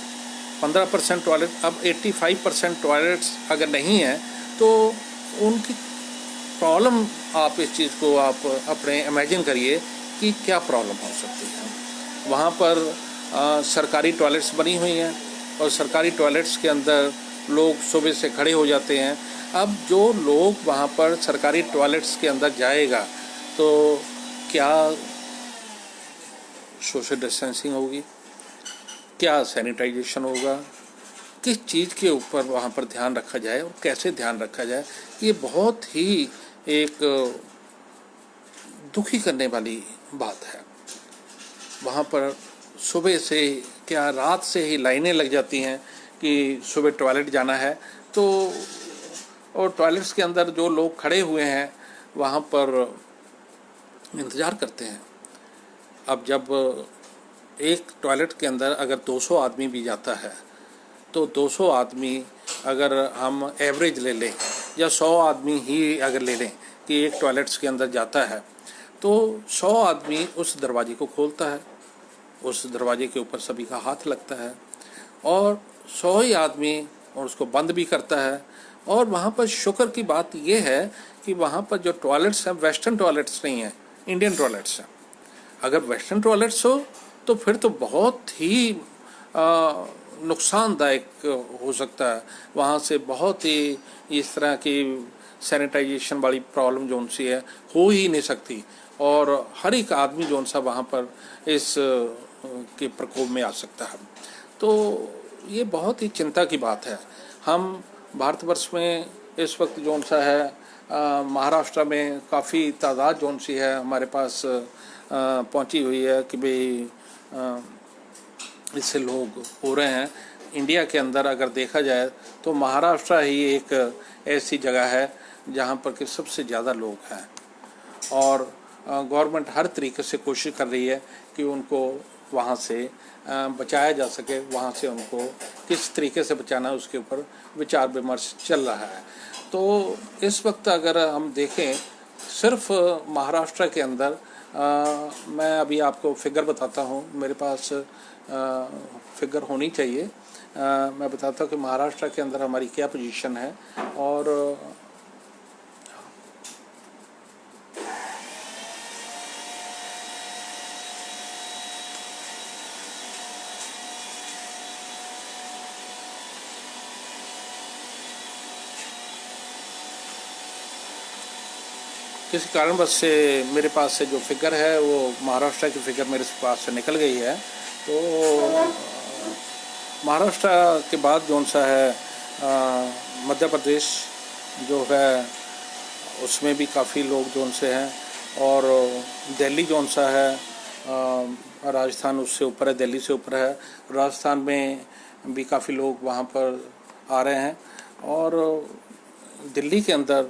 15% टॉयलेट। अब 85% टॉयलेट्स अगर नहीं हैं तो उनकी प्रॉब्लम, आप इस चीज़ को आप अपने इमेजिन करिए कि क्या प्रॉब्लम हो सकती है। वहाँ पर सरकारी टॉयलेट्स बनी हुई हैं और सरकारी टॉयलेट्स के अंदर लोग सुबह से खड़े हो जाते हैं। अब जो लोग वहाँ पर सरकारी टॉयलेट्स के अंदर जाएगा तो क्या सोशल डिस्टेंसिंग होगी, क्या सैनिटाइजेशन होगा, किस चीज़ के ऊपर वहाँ पर ध्यान रखा जाए और कैसे ध्यान रखा जाए, ये बहुत ही एक दुखी करने वाली बात है। वहाँ पर सुबह से क्या रात से ही लाइनें लग जाती हैं कि सुबह टॉयलेट जाना है। तो और टॉयलेट्स के अंदर जो लोग खड़े हुए हैं वहाँ पर इंतज़ार करते हैं। अब जब एक टॉयलेट के अंदर अगर 200 आदमी भी जाता है तो 200 आदमी अगर हम एवरेज ले लें या 100 आदमी ही अगर ले लें कि एक टॉयलेट्स के अंदर जाता है, तो 100 आदमी उस दरवाजे को खोलता है, उस दरवाजे के ऊपर सभी का हाथ लगता है और 100 ही आदमी और उसको बंद भी करता है। और वहाँ पर शुक्र की बात यह है कि वहाँ पर जो टॉयलेट्स हैं वेस्टर्न टॉयलेट्स नहीं हैं, इंडियन टॉयलेट्स हैं। अगर वेस्टर्न टॉयलेट्स हो तो फिर तो बहुत ही नुकसानदायक हो सकता है। वहाँ से बहुत ही इस तरह की सैनिटाइजेशन वाली प्रॉब्लम जो उनसी है हो ही नहीं सकती और हर एक आदमी जो सा वहाँ पर इस के प्रकोप में आ सकता है। तो ये बहुत ही चिंता की बात है। हम भारतवर्ष में इस वक्त जो सा है महाराष्ट्र में काफ़ी तादाद जो सी है हमारे पास पहुंची हुई है कि भाई इससे लोग हो रहे हैं। इंडिया के अंदर अगर देखा जाए तो महाराष्ट्र ही एक ऐसी जगह है जहां पर कि सबसे ज़्यादा लोग हैं और गवर्नमेंट हर तरीके से कोशिश कर रही है कि उनको वहां से बचाया जा सके। वहां से उनको किस तरीके से बचाना है उसके ऊपर विचार विमर्श चल रहा है। तो इस वक्त अगर हम देखें सिर्फ महाराष्ट्र के अंदर मैं अभी आपको फिगर बताता हूँ, मेरे पास फिगर होनी चाहिए। मैं बताता हूँ कि महाराष्ट्र के अंदर हमारी क्या पोजीशन है। और किसी कारणवश से मेरे पास से जो फिगर है वो महाराष्ट्र की फिगर मेरे पास से निकल गई है। तो महाराष्ट्र के बाद जौन सा है मध्य प्रदेश जो है उसमें भी काफ़ी लोग जो उनसे हैं। और दिल्ली जो सा है, राजस्थान उससे ऊपर है, दिल्ली से ऊपर है। राजस्थान में भी काफ़ी लोग वहाँ पर आ रहे हैं। और दिल्ली के अंदर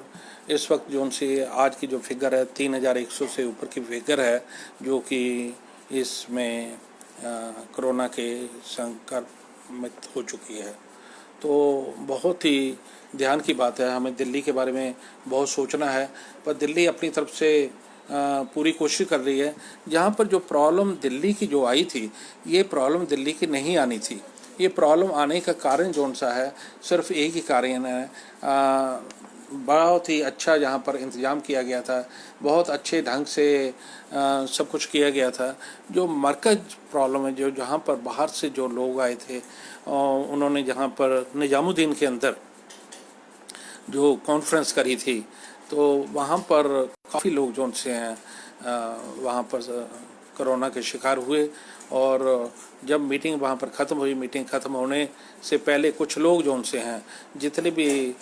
इस वक्त जो उनसे आज की जो फिगर है 3100 से ऊपर की फिगर है, जो कि इसमें कोरोना के संक्रमित हो चुकी है। तो बहुत ही ध्यान की बात है, हमें दिल्ली के बारे में बहुत सोचना है। पर दिल्ली अपनी तरफ से पूरी कोशिश कर रही है। जहाँ पर जो प्रॉब्लम दिल्ली की जो आई थी, ये प्रॉब्लम दिल्ली की नहीं आनी थी। ये प्रॉब्लम आने का कारण जो सा है, सिर्फ एक ही कारण है, बहुत ही अच्छा जहाँ पर इंतज़ाम किया गया था, बहुत अच्छे ढंग से सब कुछ किया गया था। जो मरकज़ प्रॉब्लम है, जो जहाँ पर बाहर से जो लोग आए थे, उन्होंने जहाँ पर निजामुद्दीन के अंदर जो कॉन्फ्रेंस करी थी, तो वहाँ पर काफ़ी लोग जो उनसे हैं वहाँ पर कोरोना के शिकार हुए। और जब मीटिंग वहाँ पर ख़त्म हुई, मीटिंग ख़त्म होने से पहले कुछ लोग जो उनसे हैं, जितनी भी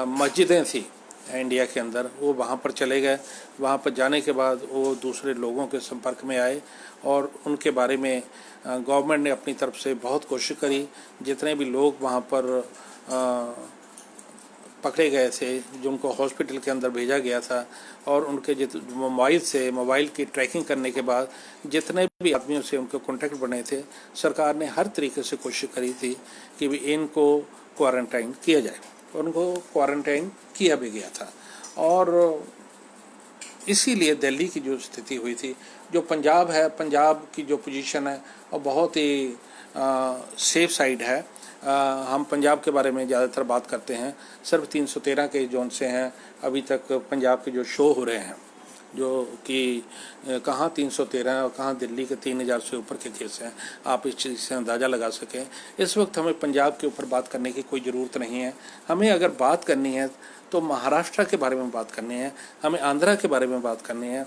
मस्जिदें थी इंडिया के अंदर, वो वहाँ पर चले गए। वहाँ पर जाने के बाद वो दूसरे लोगों के संपर्क में आए और उनके बारे में गवर्नमेंट ने अपनी तरफ से बहुत कोशिश करी। जितने भी लोग वहाँ पर पकड़े गए थे, जिनको हॉस्पिटल के अंदर भेजा गया था, और उनके मोबाइल की ट्रैकिंग करने के बाद जितने भी आदमियों से उनके कॉन्टैक्ट बने थे, सरकार ने हर तरीके से कोशिश करी थी कि भी इनको क्वारंटाइन किया जाए। उनको क्वारंटाइन किया भी गया था। और इसीलिए दिल्ली की जो स्थिति हुई थी, जो पंजाब है, पंजाब की जो पोजीशन है और बहुत ही सेफ साइड है। हम पंजाब के बारे में ज़्यादातर बात करते हैं। सिर्फ 313 के जोन से हैं अभी तक पंजाब के जो शो हो रहे हैं, जो कि कहाँ 313 और कहाँ दिल्ली के 3000 से ऊपर के केस हैं। आप इस चीज़ से अंदाज़ा लगा सकें। इस वक्त हमें पंजाब के ऊपर बात करने की कोई ज़रूरत नहीं है। हमें अगर बात करनी है तो महाराष्ट्र के बारे में बात करनी है, हमें आंध्रा के बारे में बात करनी है,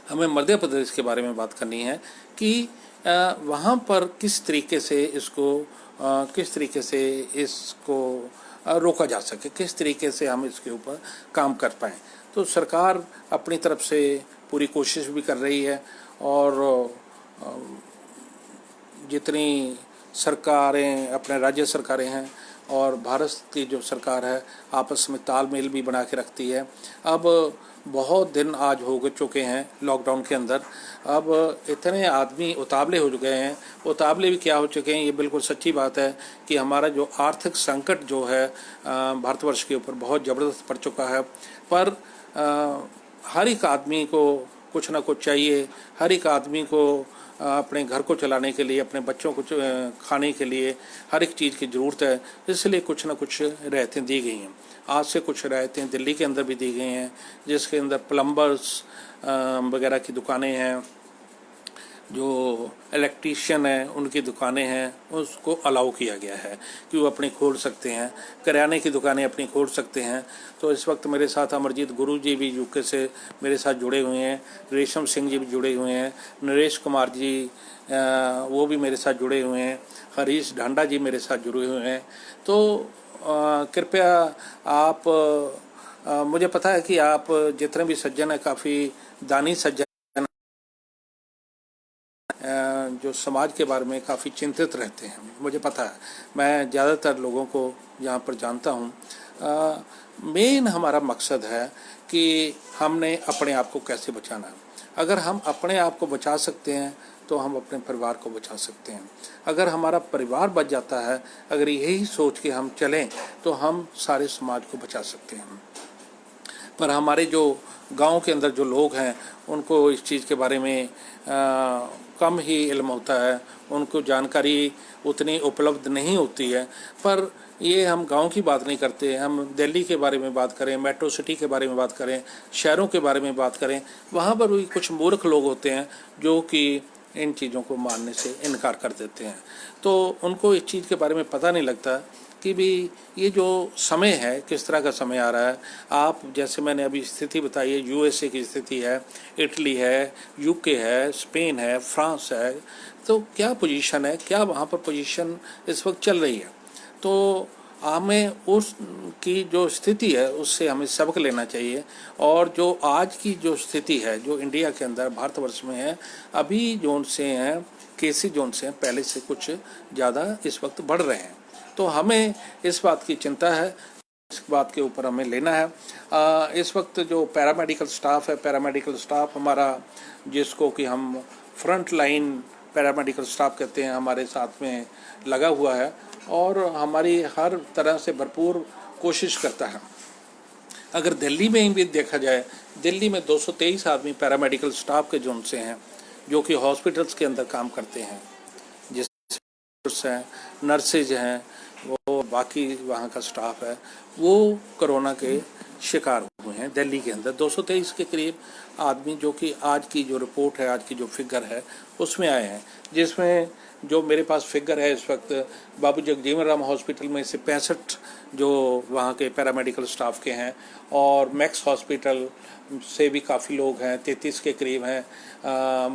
हमें मध्य प्रदेश के बारे में बात करनी है कि वहाँ पर किस तरीके से इसको रोका जा सके, किस तरीके से हम इसके ऊपर काम कर पाएँ। तो सरकार अपनी तरफ से पूरी कोशिश भी कर रही है। और जितनी सरकारें, अपने राज्य सरकारें हैं और भारत की जो सरकार है, आपस में तालमेल भी बना के रखती है। अब बहुत दिन आज हो चुके हैं लॉकडाउन के अंदर। अब इतने आदमी उतावले हो चुके हैं, उतावले भी क्या हो चुके हैं, ये बिल्कुल सच्ची बात है कि हमारा जो आर्थिक संकट जो है भारतवर्ष के ऊपर बहुत ज़बरदस्त पड़ चुका है। पर हर एक आदमी को कुछ ना कुछ चाहिए। हर एक आदमी को अपने घर को चलाने के लिए, अपने बच्चों को खाने के लिए हर एक चीज़ की ज़रूरत है। इसलिए कुछ ना कुछ रियायतें दी गई हैं। आज से कुछ रियायतें दिल्ली के अंदर भी दी गई हैं, जिसके अंदर प्लम्बर्स वगैरह की दुकानें हैं, जो इलेक्ट्रीशियन हैं उनकी दुकानें हैं, उसको अलाउ किया गया है कि वो अपनी खोल सकते हैं। किराने की दुकानें अपनी खोल सकते हैं। तो इस वक्त मेरे साथ अमरजीत गुरु जी भी यूके से मेरे साथ जुड़े हुए हैं, रेशम सिंह जी भी जुड़े हुए हैं, नरेश कुमार जी वो भी मेरे साथ जुड़े हुए हैं, हरीश ढांडा जी मेरे साथ जुड़े हुए हैं। तो कृपया आप मुझे पता है कि आप जितने भी सज्जन हैं काफ़ी दानी सज्जन, जो समाज के बारे में काफ़ी चिंतित रहते हैं, मुझे पता है। मैं ज़्यादातर लोगों को यहाँ पर जानता हूँ। मेन हमारा मकसद है कि हमने अपने आप को कैसे बचाना है। अगर हम अपने आप को बचा सकते हैं तो हम अपने परिवार को बचा सकते हैं। अगर हमारा परिवार बच जाता है, अगर यही सोच के हम चलें तो हम सारे समाज को बचा सकते हैं। पर हमारे जो गांव के अंदर जो लोग हैं उनको इस चीज़ के बारे में कम ही इल्म होता है, उनको जानकारी उतनी उपलब्ध नहीं होती है। पर ये हम गांव की बात नहीं करते, हम दिल्ली के बारे में बात करें, मेट्रो सिटी के बारे में बात करें, शहरों के बारे में बात करें, वहाँ पर भी कुछ मूर्ख लोग होते हैं जो कि इन चीज़ों को मानने से इनकार कर देते हैं। तो उनको इस चीज़ के बारे में पता नहीं लगता कि भी ये जो समय है किस तरह का समय आ रहा है। आप जैसे मैंने अभी स्थिति बताई है, यूएसए की स्थिति है, इटली है, यूके है, स्पेन है, फ्रांस है, तो क्या पोजीशन है, क्या वहाँ पर पोजीशन इस वक्त चल रही है। तो हमें उसकी जो स्थिति है उससे हमें सबक लेना चाहिए। और जो आज की जो स्थिति है जो इंडिया के अंदर भारतवर्ष में है, अभी जोन से हैं केसेस जोन से हैं पहले से कुछ ज़्यादा इस वक्त बढ़ रहे हैं। तो हमें इस बात की चिंता है, इस बात के ऊपर हमें लेना है। इस वक्त जो पैरामेडिकल स्टाफ है, पैरामेडिकल स्टाफ हमारा जिसको कि हम फ्रंट लाइन पैरामेडिकल स्टाफ कहते हैं, हमारे साथ में लगा हुआ है और हमारी हर तरह से भरपूर कोशिश करता है। अगर दिल्ली में भी देखा जाए, दिल्ली में 223 आदमी पैरामेडिकल स्टाफ के जोन से हैं जो कि हॉस्पिटल्स के अंदर काम करते हैं, जिस हैं नर्सेज हैं, वो बाकी वहाँ का स्टाफ है, वो कोरोना के शिकार हुए हैं। दिल्ली के अंदर 223 के करीब आदमी जो कि आज की जो रिपोर्ट है, आज की जो फिगर है उसमें आए हैं, जिसमें जो मेरे पास फिगर है इस वक्त बाबू जगजीवन राम हॉस्पिटल में से 65 जो वहाँ के पैरामेडिकल स्टाफ के हैं, और मैक्स हॉस्पिटल से भी काफ़ी लोग हैं, 33 के करीब हैं।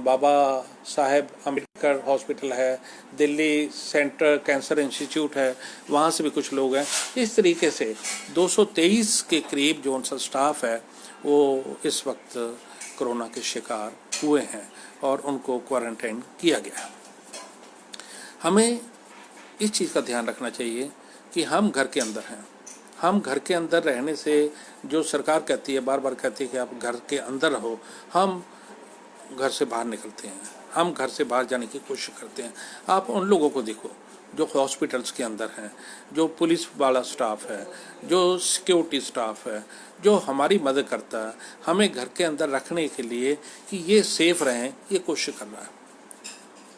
बाबा साहेब अम्बेडकर हॉस्पिटल है, दिल्ली सेंट्रल कैंसर इंस्टीट्यूट है, वहाँ से भी कुछ लोग हैं। इस तरीके से 223 के करीब जो उनका स्टाफ है वो इस वक्त कोरोना के शिकार हुए हैं और उनको क्वारंटाइन किया गया है। हमें इस चीज़ का ध्यान रखना चाहिए कि हम घर के अंदर हैं। हम घर के अंदर रहने से जो सरकार कहती है, बार बार कहती है कि आप घर के अंदर रहो, हम घर से बाहर निकलते हैं, हम घर से बाहर जाने की कोशिश करते हैं। आप उन लोगों को देखो जो हॉस्पिटल्स के अंदर हैं, जो पुलिस वाला स्टाफ है, जो सिक्योरिटी स्टाफ है, जो हमारी मदद करता है, हमें घर के अंदर रखने के लिए कि ये सेफ रहें, ये कोशिश कर रहा है।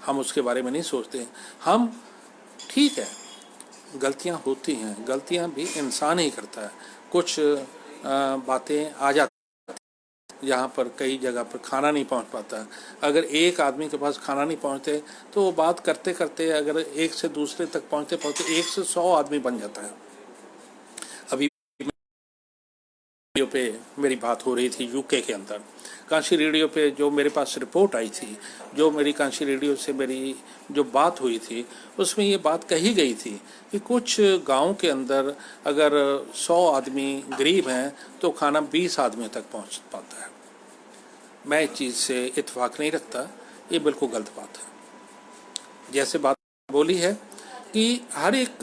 हम उसके बारे में नहीं सोचते। हम ठीक है, गलतियां होती हैं, गलतियां भी इंसान ही करता है। कुछ बातें आ जाती यहाँ पर कई जगह पर खाना नहीं पहुँच पाता। अगर एक आदमी के पास खाना नहीं पहुँचते तो वो बात करते करते अगर एक से दूसरे तक पहुँचते पहुँचते 1 से 100 आदमी बन जाता है। अभी रेडियो पे मेरी बात हो रही थी यूके के अंदर, कांशी रेडियो पे जो मेरे पास रिपोर्ट आई थी, जो मेरी कांशी रेडियो से मेरी जो बात हुई थी, उसमें ये बात कही गई थी कि कुछ गांव के अंदर अगर 100 आदमी गरीब हैं तो खाना 20 आदमियों तक पहुंच पाता है। मैं इस चीज़ से इत्तेफाक नहीं रखता, ये बिल्कुल गलत बात है। जैसे बात बोली है कि हर एक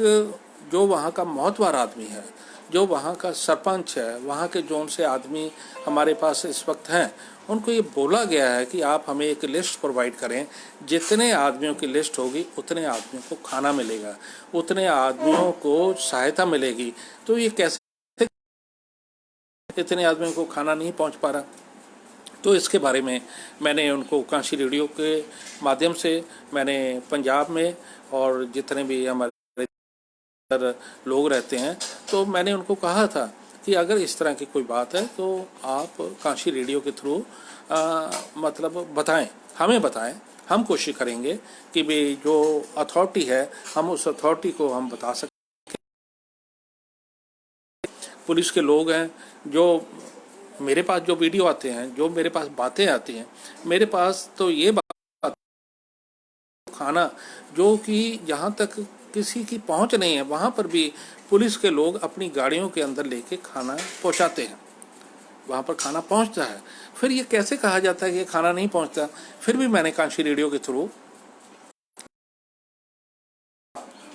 जो वहाँ का मोहतवार आदमी है, जो वहाँ का सरपंच है, वहाँ के जोन से आदमी हमारे पास इस वक्त हैं, उनको ये बोला गया है कि आप हमें एक लिस्ट प्रोवाइड करें, जितने आदमियों की लिस्ट होगी उतने आदमियों को खाना मिलेगा, उतने आदमियों को सहायता मिलेगी। तो ये कैसे इतने आदमियों को खाना नहीं पहुँच पा रहा? तो इसके बारे में मैंने उनको कांशी रेडियो के माध्यम से मैंने पंजाब में और जितने भी हमारे लोग रहते हैं, तो मैंने उनको कहा था कि अगर इस तरह की कोई बात है तो आप कांशी रेडियो के थ्रू मतलब बताएं, हमें बताएं। हम कोशिश करेंगे कि भाई जो अथॉरिटी है हम उस अथॉरिटी को हम बता सकें। पुलिस के लोग हैं, जो मेरे पास जो वीडियो आते हैं, जो मेरे पास बातें आती हैं, मेरे पास तो ये बात खाना जो कि जहाँ तक किसी की पहुंच नहीं है वहाँ पर भी पुलिस के लोग अपनी गाड़ियों के अंदर लेके खाना पहुंचाते हैं, वहाँ पर खाना पहुंचता है। फिर ये कैसे कहा जाता है कि खाना नहीं पहुंचता? फिर भी मैंने कांशी रेडियो के थ्रू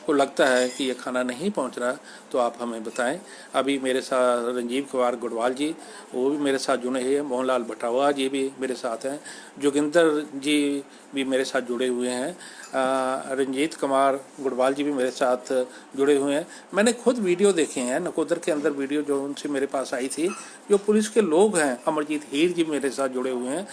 को लगता है कि ये खाना नहीं पहुंच रहा तो आप हमें बताएं। अभी मेरे साथ रंजीव कुमार गुडवाल जी वो भी मेरे साथ जुड़े हैं, मोहनलाल भटावा जी भी मेरे साथ हैं, जोगिंदर जी भी मेरे साथ जुड़े हुए हैं, रंजीत कुमार गुडवाल जी भी मेरे साथ जुड़े हुए हैं। मैंने खुद वीडियो देखे हैं नकोदर के अंदर, वीडियो जो उनसे मेरे पास आई थी, जो पुलिस के लोग हैं, अमरजीत हीर जी मेरे साथ जुड़े हुए हैं,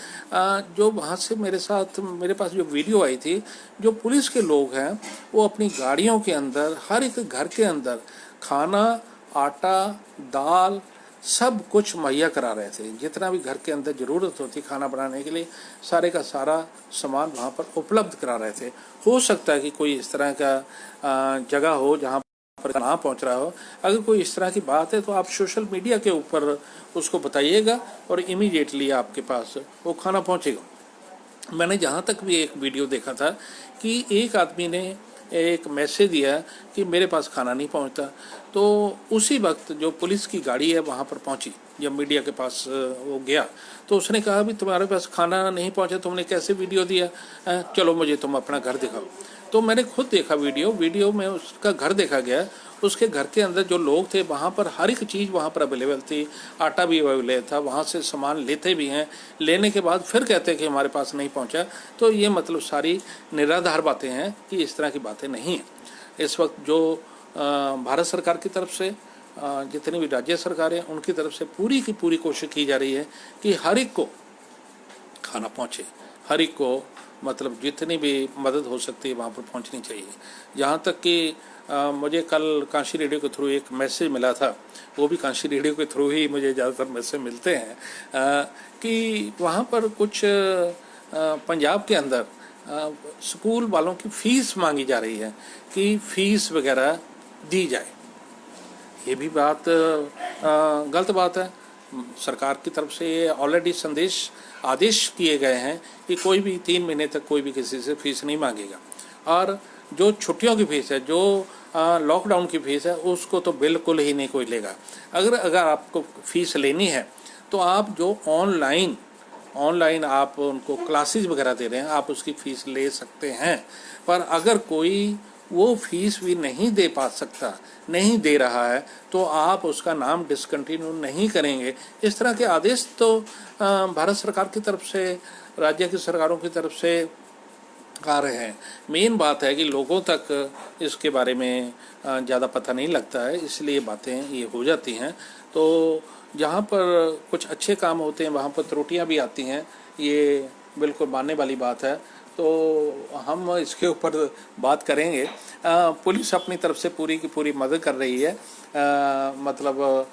जो वहाँ से मेरे साथ मेरे पास जो वीडियो आई थी, जो पुलिस के लोग हैं वो अपनी गाड़ियों के अंदर हर एक घर के अंदर खाना, आटा, दाल सब कुछ मुहैया करा रहे थे। जितना भी घर के अंदर ज़रूरत होती खाना बनाने के लिए सारे का सारा सामान वहाँ पर उपलब्ध करा रहे थे। हो सकता है कि कोई इस तरह का जगह हो जहाँ पर ना पहुँच रहा हो। अगर कोई इस तरह की बात है तो आप सोशल मीडिया के ऊपर उसको बताइएगा और इमीडिएटली आपके पास वो खाना पहुँचेगा। मैंने जहाँ तक भी एक वीडियो देखा था कि एक आदमी ने एक मैसेज दिया कि मेरे पास खाना नहीं पहुंचता। तो उसी वक्त जो पुलिस की गाड़ी है वहाँ पर पहुंची, जब मीडिया के पास वो गया तो उसने कहा भी तुम्हारे पास खाना नहीं पहुंचा, तुमने कैसे वीडियो दिया, चलो मुझे तुम अपना घर दिखाओ। तो मैंने खुद देखा वीडियो में उसका घर देखा गया। उसके घर के अंदर जो लोग थे वहाँ पर हर एक चीज़ वहाँ पर अवेलेबल थी, आटा भी अवेलेबल था, वहाँ से सामान लेते भी हैं, लेने के बाद फिर कहते हैं कि हमारे पास नहीं पहुँचा। तो ये मतलब सारी निराधार बातें हैं कि इस तरह की बातें नहीं हैं। इस वक्त जो भारत सरकार की तरफ से जितनी भी राज्य सरकारें उनकी तरफ से पूरी की पूरी कोशिश की जा रही है कि हर एक को खाना पहुँचे, हर एक को मतलब जितनी भी मदद हो सकती है वहाँ पर पहुँचनी चाहिए। यहाँ तक कि मुझे कल काशी रेडियो के थ्रू एक मैसेज मिला था, वो भी काशी रेडियो के थ्रू ही मुझे ज़्यादातर मैसेज मिलते हैं, कि वहाँ पर कुछ पंजाब के अंदर स्कूल वालों की फ़ीस मांगी जा रही है कि फ़ीस वगैरह दी जाए। ये भी बात गलत बात है। सरकार की तरफ से ऑलरेडी आदेश किए गए हैं कि कोई भी 3 महीने तक कोई भी किसी से फीस नहीं मांगेगा। और जो छुट्टियों की फीस है, जो लॉकडाउन की फीस है, उसको तो बिल्कुल ही नहीं कोई लेगा। अगर आपको फीस लेनी है तो आप जो ऑनलाइन आप उनको क्लासेस वगैरह दे रहे हैं, आप उसकी फ़ीस ले सकते हैं। पर अगर कोई वो फीस भी नहीं दे पा सकता, नहीं दे रहा है, तो आप उसका नाम डिसकंटिन्यू नहीं करेंगे। इस तरह के आदेश तो भारत सरकार की तरफ से, राज्य की सरकारों की तरफ से आ रहे हैं। मेन बात है कि लोगों तक इसके बारे में ज़्यादा पता नहीं लगता है, इसलिए बातें ये हो जाती हैं। तो जहाँ पर कुछ अच्छे काम होते हैं वहाँ पर त्रुटियाँ भी आती हैं, ये बिल्कुल मानने वाली बात है। तो हम इसके ऊपर बात करेंगे। पुलिस अपनी तरफ से पूरी की पूरी मदद कर रही है। मतलब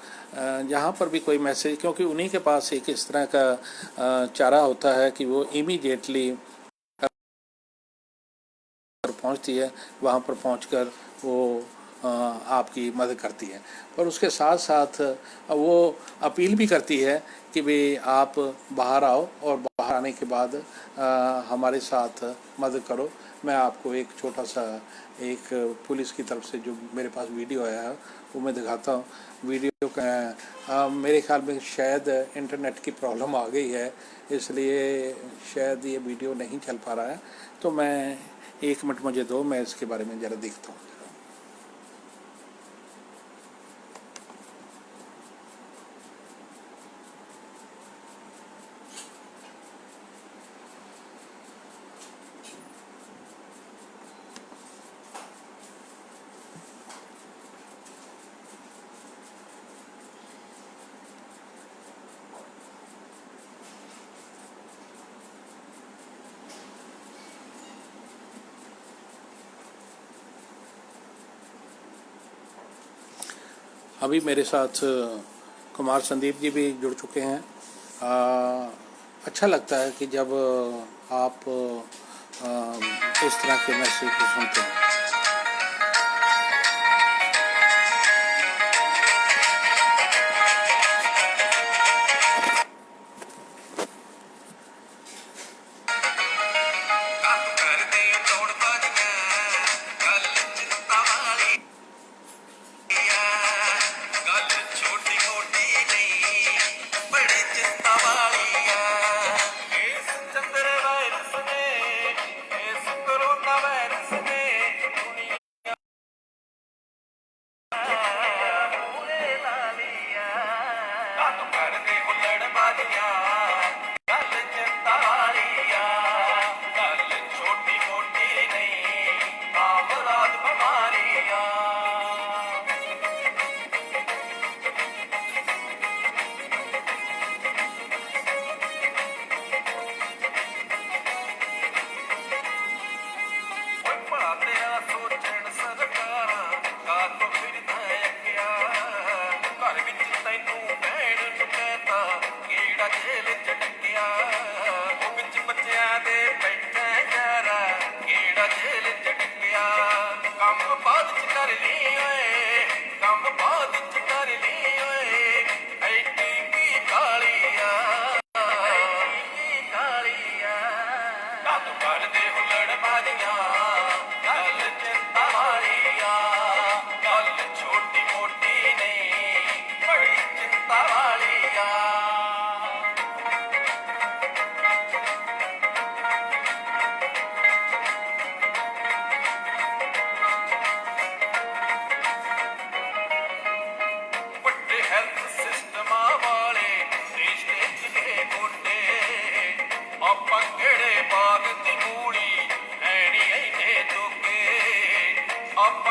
जहाँ पर भी कोई मैसेज, क्योंकि उन्हीं के पास एक इस तरह का चारा होता है कि वो इमीडिएटली पहुँचती है, वहाँ पर पहुँचकर वो आपकी मदद करती है। पर उसके साथ साथ वो अपील भी करती है कि भाई आप बाहर आओ और बाहर आने के बाद हमारे साथ मदद करो। मैं आपको एक छोटा सा एक पुलिस की तरफ से जो मेरे पास वीडियो आया है वो मैं दिखाता हूँ। वीडियो का मेरे ख्याल में शायद इंटरनेट की प्रॉब्लम आ गई है, इसलिए शायद ये वीडियो नहीं चल पा रहा है। तो मैं 1 मिनट मुझे दो, मैं इसके बारे में ज़रा देखता हूँ। अभी मेरे साथ कुमार संदीप जी भी जुड़ चुके हैं। अच्छा लगता है कि जब आप इस तरह के मैसेज को सुनते हैं।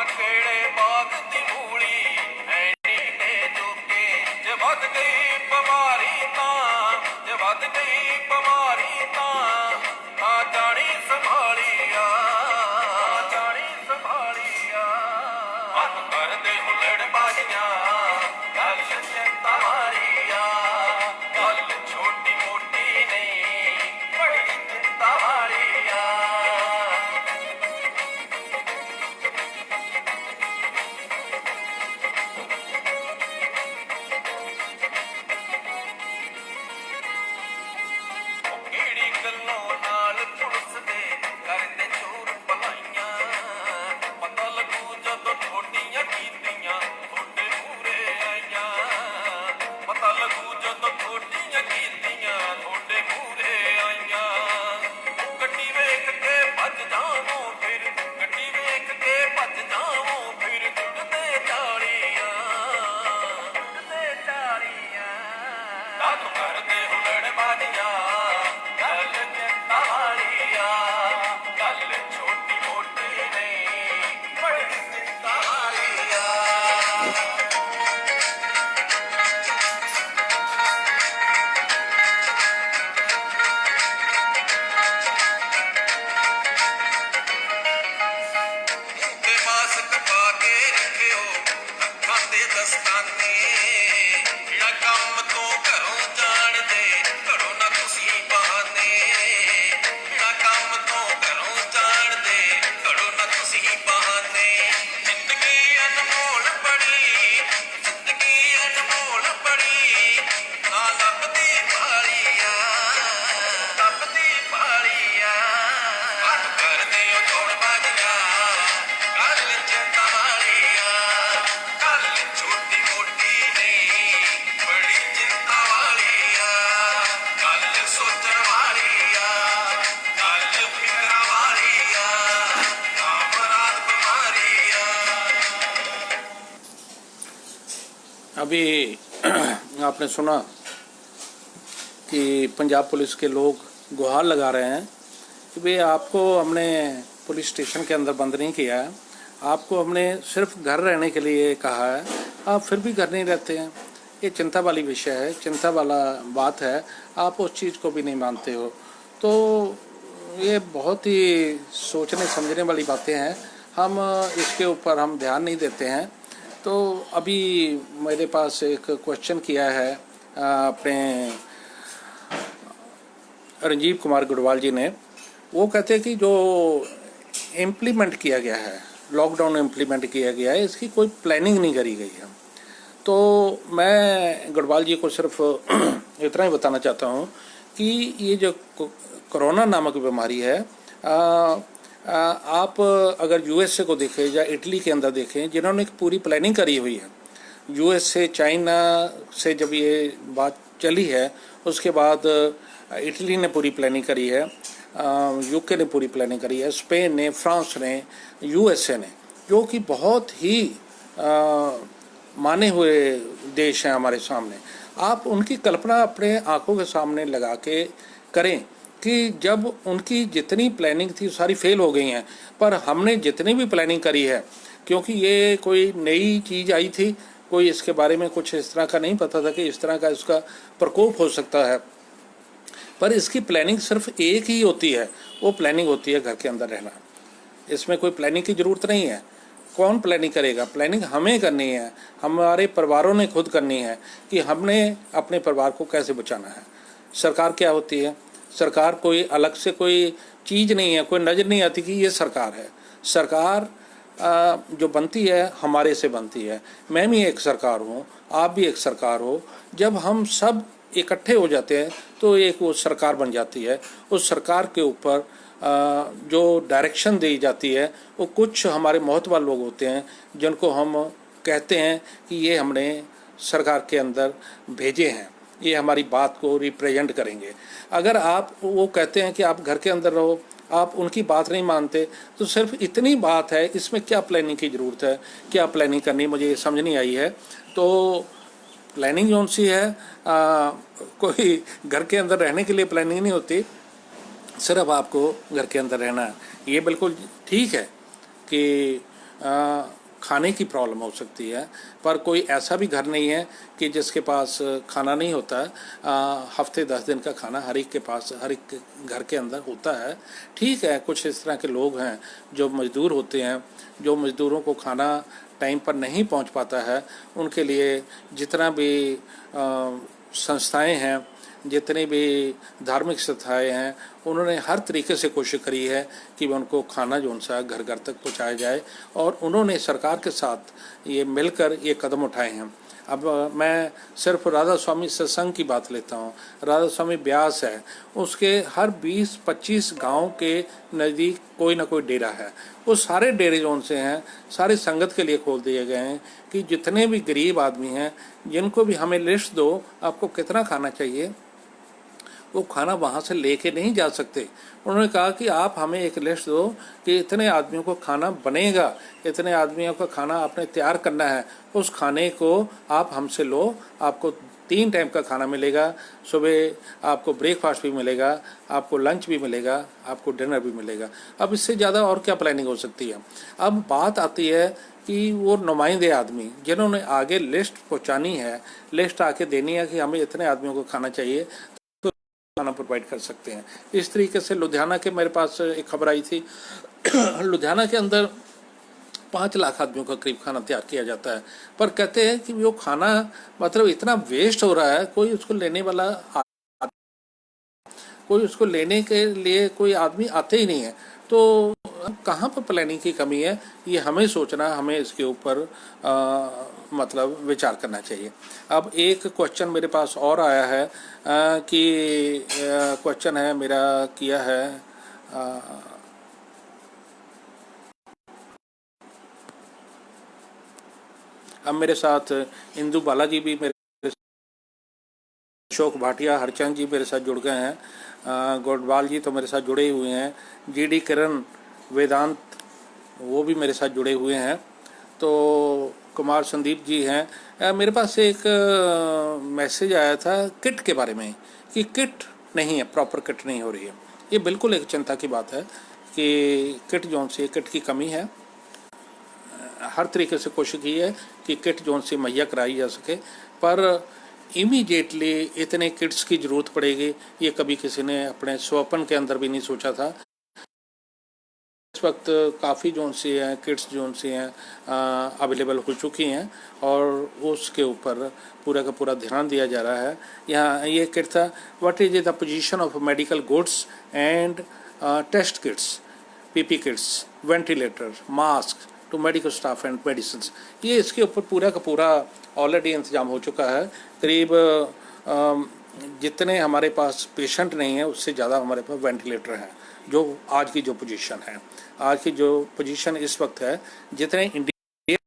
खेड़े बाग दी मूली ऐनी ने चुके जे वध गई बीमारी जे वध गई बीमारी आ जानी संभालिया हथ कर दे हुलड़ बाजिया गल चिंता मारिया गल छोटी मोटी नहीं बड़ी चिंता मारिया ਕਿਹੜੀ ਗੱਲੋਂ ਨਾਲ ਪੁਲਿਸ ਦੇ ਕਰਦੇ ਚੋਰ ਭਲਾਈਆਂ ਪਤਾ ਲੱਗੂ ਜਦੋਂ ਠੋਡੀਆਂ ਕੀਤੀਆਂ ਤੁਹਾਡੇ ਮੂਰੇ ਆਈਆਂ ਪਤਾ ਲੱਗੂ ਜਦੋਂ ਠੋਡੀਆਂ ਕੀਤੀਆਂ ਤੁਹਾਡੇ ਮੂਰੇ ਆਈਆਂ ਗੱਡੀ ਵੇਖ ਕੇ ਭੱਜ ਜਾਵੋ ਫਿਰ ਗੱਡੀ ਵੇਖ ਕੇ ਭੱਜ ਜਾਵੋ ਫਿਰ ਟੁੱਟਦੇ ਚਾਲੀਆਂ दादू करदे हुलड़ बाजिया गल चिंता वालिया गल छोटी मोटी नहीं बड़ी चिंता वालिया ते मास्क पा के रखियो अखां दे दस्ताने ਜਿਹੜਾ ਕੰਮ ਤੋਂ ਘਰੋਂ ਜਾਣ ਦੇ ਘਰੋਂ ਨਾ ਤੁਸੀਂ ਬਹਾਨੇ ਜਿਹੜਾ ਕੰਮ ਤੋਂ ਘਰੋਂ ਜਾਣ ਦੇ ਘਰੋਂ ਨਾ ਤੁਸੀਂ ਬਹਾਨੇ ਜ਼ਿੰਦਗੀ ਅਨਮੋਲ ਬੜੀ ਨਾ ਲੱਭਦੀ ਪਾਲੀਆ ਹੱਥ ਕਰਦੇ ਉਹ ਤੋੜ ਬਾਜੀਆਂ ਗੱਲ ਚਿੰਤਾ ਵਾਲੀਆ ਗੱਲ ਛੋਟੀ ਮੋਟੀ ਨਹੀਂ ਬੜੀ ਚਿੰਤਾ ਵਾਲੀਆ ਗੱਲ ਸੋਚਣ ਵਾਲੀਆ ਗੱਲ ਫਿਕਰਾਂ ਵਾਲੀਆ ਆਪਰਾਧ ਬਿਮਾਰੀਆ अभी आपने सुना कि पंजाब पुलिस के लोग गुहार लगा रहे हैं कि भाई आपको हमने पुलिस स्टेशन के अंदर बंद नहीं किया है, आपको हमने सिर्फ घर रहने के लिए कहा है, आप फिर भी घर नहीं रहते हैं। ये चिंता वाली विषय है, चिंता वाला बात है, आप उस चीज़ को भी नहीं मानते हो। तो ये बहुत ही सोचने समझने वाली बातें हैं, हम इसके ऊपर हम ध्यान नहीं देते हैं। तो अभी मेरे पास एक क्वेश्चन किया है अपने रंजीव कुमार गुडवाल जी ने। वो कहते हैं कि जो इम्प्लीमेंट किया गया है, लॉकडाउन इम्प्लीमेंट किया गया है, इसकी कोई प्लानिंग नहीं करी गई है। तो मैं गुडवाल जी को सिर्फ इतना ही बताना चाहता हूँ कि ये जो कोरोना नामक बीमारी है, आप अगर यूएसए को देखें या इटली के अंदर देखें, जिन्होंने एक पूरी प्लानिंग करी हुई है, यूएसए चाइना से जब ये बात चली है उसके बाद इटली ने पूरी प्लानिंग करी है, यूके ने पूरी प्लानिंग करी है, स्पेन ने, फ्रांस ने, यूएसए ने, जो कि बहुत ही माने हुए देश हैं हमारे सामने। आप उनकी कल्पना अपने आंखों के सामने लगा के करें कि जब उनकी जितनी प्लानिंग थी सारी फेल हो गई हैं, पर हमने जितनी भी प्लानिंग करी है, क्योंकि ये कोई नई चीज़ आई थी, कोई इसके बारे में कुछ इस तरह का नहीं पता था कि इस तरह का इसका प्रकोप हो सकता है, पर इसकी प्लानिंग सिर्फ एक ही होती है, वो प्लानिंग होती है घर के अंदर रहना। इसमें कोई प्लानिंग की ज़रूरत नहीं है। कौन प्लानिंग करेगा? प्लानिंग हमें करनी है, हमारे परिवारों ने खुद करनी है कि हमने अपने परिवार को कैसे बचाना है। सरकार क्या होती है? सरकार कोई अलग से कोई चीज़ नहीं है, कोई नज़र नहीं आती कि ये सरकार है। सरकार जो बनती है हमारे से बनती है। मैं भी एक सरकार हूँ, आप भी एक सरकार हो। जब हम सब इकट्ठे हो जाते हैं तो एक वो सरकार बन जाती है। उस सरकार के ऊपर जो डायरेक्शन दी जाती है वो कुछ हमारे मोहतबर लोग होते हैं जिनको हम कहते हैं कि ये हमने सरकार के अंदर भेजे हैं, ये हमारी बात को रिप्रेजेंट करेंगे। अगर आप वो कहते हैं कि आप घर के अंदर रहो, आप उनकी बात नहीं मानते, तो सिर्फ इतनी बात है। इसमें क्या प्लानिंग की ज़रूरत है, क्या प्लानिंग करनी, मुझे ये समझ नहीं आई है। तो प्लानिंग कौन सी है? कोई घर के अंदर रहने के लिए प्लानिंग नहीं होती, सिर्फ आपको घर के अंदर रहना है। ये बिल्कुल ठीक है कि खाने की प्रॉब्लम हो सकती है, पर कोई ऐसा भी घर नहीं है कि जिसके पास खाना नहीं होता है। हफ्ते 10 दिन का खाना हर एक के पास, हर एक घर के अंदर होता है। ठीक है, कुछ इस तरह के लोग हैं जो मज़दूर होते हैं, जो मज़दूरों को खाना टाइम पर नहीं पहुंच पाता है, उनके लिए जितना भी संस्थाएं हैं, जितनी भी धार्मिक संस्थाएं हैं, उन्होंने हर तरीके से कोशिश करी है कि उनको खाना जो उनसा घर घर तक पहुंचाया जाए, और उन्होंने सरकार के साथ ये मिलकर ये कदम उठाए हैं। अब मैं सिर्फ राधा स्वामी सत्संग की बात लेता हूँ। राधा स्वामी ब्यास है, उसके हर 20-25 गांव के नज़दीक कोई ना कोई डेरा है। वो सारे डेरे जो उनसे हैं, सारे संगत के लिए खोल दिए गए हैं कि जितने भी गरीब आदमी हैं, जिनको भी हमें लिस्ट दो, आपको कितना खाना चाहिए, वो खाना वहाँ से लेके नहीं जा सकते। उन्होंने कहा कि आप हमें एक लिस्ट दो कि इतने आदमियों को खाना बनेगा, इतने आदमियों का खाना आपने तैयार करना है, उस खाने को आप हमसे लो, आपको 3 टाइम का खाना मिलेगा, सुबह आपको ब्रेकफास्ट भी मिलेगा, आपको लंच भी मिलेगा, आपको डिनर भी मिलेगा। अब इससे ज़्यादा और क्या प्लानिंग हो सकती है। अब बात आती है कि वो नुमाइंदे आदमी जिन्होंने आगे लिस्ट पहुँचानी है, लिस्ट आके देनी है कि हमें इतने आदमियों को खाना चाहिए, खाना प्रोवाइड कर सकते हैं। इस तरीके से लुधियाना के मेरे पास एक खबर आई थी लुधियाना के अंदर 5 लाख आदमियों का करीब खाना तैयार किया जाता है, पर कहते हैं कि वो खाना मतलब इतना वेस्ट हो रहा है, कोई उसको लेने वाला, कोई उसको लेने के लिए कोई आदमी आते ही नहीं है। तो कहाँ पर प्लानिंग की कमी है, ये हमें सोचना, हमें इसके ऊपर मतलब विचार करना चाहिए। अब एक क्वेश्चन मेरे पास और आया है कि क्वेश्चन है मेरा किया है अब मेरे साथ इंदु बालाजी भी, मेरे अशोक भाटिया, हरचंद जी मेरे साथ जुड़ गए हैं, गोडवाल जी तो मेरे साथ जुड़े हुए हैं, जीडी किरण, वेदांत वो भी मेरे साथ जुड़े हुए हैं, तो कुमार संदीप जी हैं। मेरे पास एक मैसेज आया था किट के बारे में कि किट नहीं है, प्रॉपर किट नहीं हो रही है। ये बिल्कुल एक चिंता की बात है कि किट जोन से किट की कमी है। हर तरीके से कोशिश की है कि किट जोन से मुहैया कराई जा सके, पर इमीडिएटली इतने किट्स की ज़रूरत पड़ेगी, ये कभी किसी ने अपने स्वप्न के अंदर भी नहीं सोचा था। इस वक्त काफ़ी जोन से हैं, किट्स जोन से हैं अवेलेबल हो चुकी हैं, और उसके ऊपर पूरा का पूरा ध्यान दिया जा रहा है। यहाँ ये किट था, what is the position of medical goods and test kits, PP kits, ventilator, mask to medical staff and medicine. ये इसके ऊपर पूरा का पूरा ऑलरेडी इंतजाम हो चुका है। करीब जितने हमारे पास पेशेंट नहीं है, उससे ज़्यादा हमारे पास वेंटिलेटर हैं। जो आज की जो पोजीशन है, आज की जो पोजीशन इस वक्त है, जितने इंडिया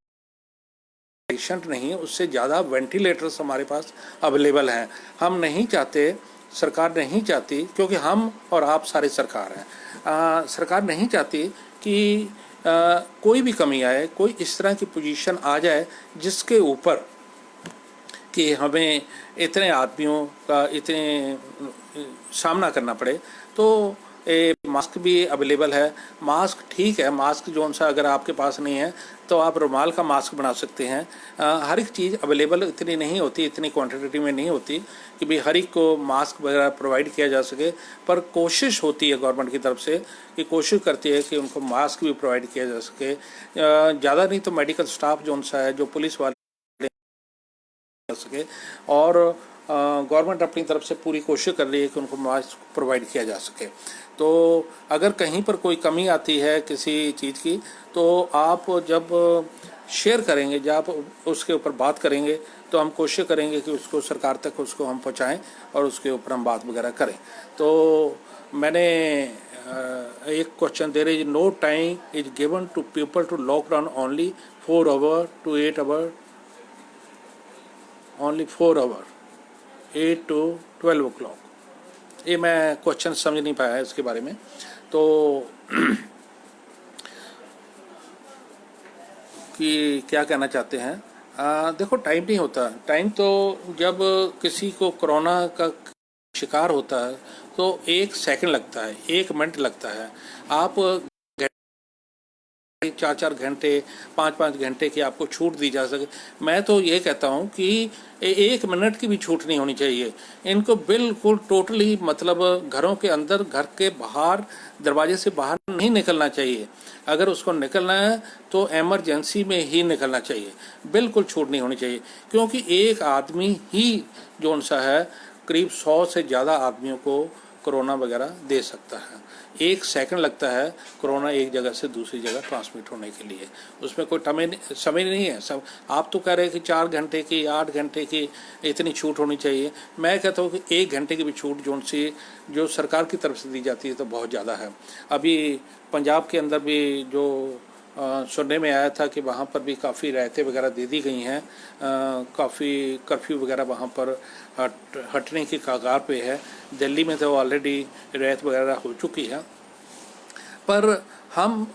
पेशेंट नहीं है, उससे ज़्यादा वेंटिलेटर्स हमारे पास अवेलेबल हैं। हम नहीं चाहते, सरकार नहीं चाहती, क्योंकि हम और आप सारे सरकार हैं, सरकार नहीं चाहती कि कोई भी कमी आए, कोई इस तरह की पोजीशन आ जाए जिसके ऊपर कि हमें इतने आदमियों का इतने सामना करना पड़े। तो मास्क भी अवेलेबल है। मास्क ठीक है, मास्क जो सा अगर आपके पास नहीं है तो आप रुमाल का मास्क बना सकते हैं। हर एक चीज़ अवेलेबल इतनी नहीं होती, इतनी क्वांटिटी में नहीं होती कि भाई हर एक को मास्क वगैरह प्रोवाइड किया जा सके, पर कोशिश होती है गवर्नमेंट की तरफ से कि कोशिश करती है कि उनको मास्क भी प्रोवाइड किया जा सके। ज़्यादा नहीं तो मेडिकल स्टाफ जो सा है, जो पुलिस वाले सके, और गवर्नमेंट अपनी तरफ से पूरी कोशिश कर रही है कि उनको मास्क प्रोवाइड किया जा सके। तो अगर कहीं पर कोई कमी आती है किसी चीज़ की, तो आप जब शेयर करेंगे, जब आप उसके ऊपर बात करेंगे, तो हम कोशिश करेंगे कि उसको सरकार तक उसको हम पहुंचाएं और उसके ऊपर हम बात वगैरह करें। तो मैंने एक question, there is no time is given to people to lock down only 4 hour टू 8 hour, only 4 hour 8 to 12 o'clock। ये मैं क्वेश्चन समझ नहीं पाया है इसके बारे में। तो कि क्या कहना चाहते हैं, देखो टाइम नहीं होता। टाइम तो जब किसी को कोरोना का शिकार होता है तो 1 सेकंड लगता है, 1 मिनट लगता है। आप 4-4 घंटे 5-5 घंटे की आपको छूट दी जा सके। मैं तो ये कहता हूँ कि 1 मिनट की भी छूट नहीं होनी चाहिए। इनको बिल्कुल टोटली मतलब घरों के अंदर, घर के बाहर, दरवाजे से बाहर नहीं निकलना चाहिए। अगर उसको निकलना है तो इमरजेंसी में ही निकलना चाहिए, बिल्कुल छूट नहीं होनी चाहिए। क्योंकि एक आदमी ही जो सा है करीब 100 से ज़्यादा आदमियों को कोरोना वगैरह दे सकता है। 1 सेकंड लगता है कोरोना एक जगह से दूसरी जगह ट्रांसमिट होने के लिए, उसमें कोई समय नहीं है। सब आप तो कह रहे हैं कि 4 घंटे की, 8 घंटे की इतनी छूट होनी चाहिए। मैं कहता हूँ कि 1 घंटे की भी छूट जो सरकार की तरफ से दी जाती है तो बहुत ज़्यादा है। अभी पंजाब के अंदर भी जो सुनने में आया था कि वहाँ पर भी काफ़ी रियायतें वगैरह दे दी गई हैं, काफ़ी कर्फ्यू वगैरह वहाँ पर हटने की कगार पे है। दिल्ली में तो ऑलरेडी रियायत वगैरह हो चुकी है। पर हम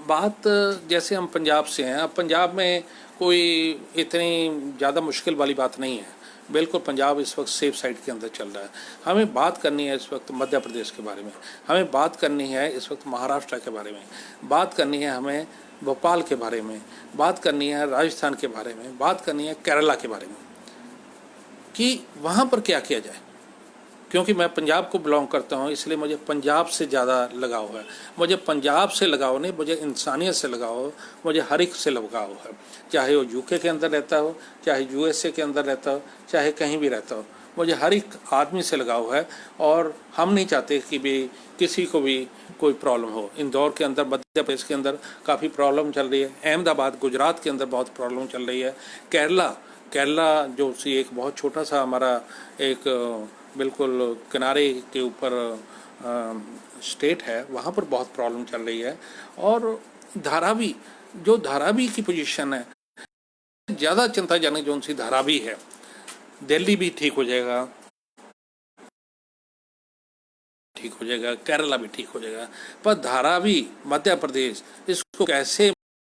बात, जैसे हम पंजाब से हैं, अब पंजाब में कोई इतनी ज़्यादा मुश्किल वाली बात नहीं है। बिल्कुल पंजाब इस वक्त सेफ साइड के अंदर चल रहा है। हमें बात करनी है इस वक्त मध्य प्रदेश के बारे में, हमें बात करनी है इस वक्त महाराष्ट्र के बारे में, बात करनी है हमें भोपाल के बारे में, बात करनी है राजस्थान के बारे में, बात करनी है केरला के बारे में कि वहाँ पर क्या किया जाए। क्योंकि मैं पंजाब को बिलोंग करता हूँ, इसलिए मुझे पंजाब से ज़्यादा लगाव है। मुझे पंजाब से लगाव नहीं, मुझे इंसानियत से लगाव, मुझे हर एक से लगाव है। चाहे वो यूके के अंदर रहता हो, चाहे यूएसए के अंदर रहता हो, चाहे कहीं भी रहता हो, मुझे हर एक आदमी से लगाव है। और हम नहीं चाहते कि भी किसी को भी कोई प्रॉब्लम हो। इंदौर के अंदर, मध्य प्रदेश के अंदर काफ़ी प्रॉब्लम चल रही है। अहमदाबाद, गुजरात के अंदर बहुत प्रॉब्लम चल रही है। केरला जो सी एक बहुत छोटा सा हमारा एक बिल्कुल किनारे के ऊपर स्टेट है, वहाँ पर बहुत प्रॉब्लम चल रही है। और धारावी की पोजीशन है, ज़्यादा चिंताजनक जो सी धारावी है। दिल्ली भी ठीक हो जाएगा, केरला भी ठीक हो जाएगा, पर धारावी मध्य प्रदेश, इसको कैसे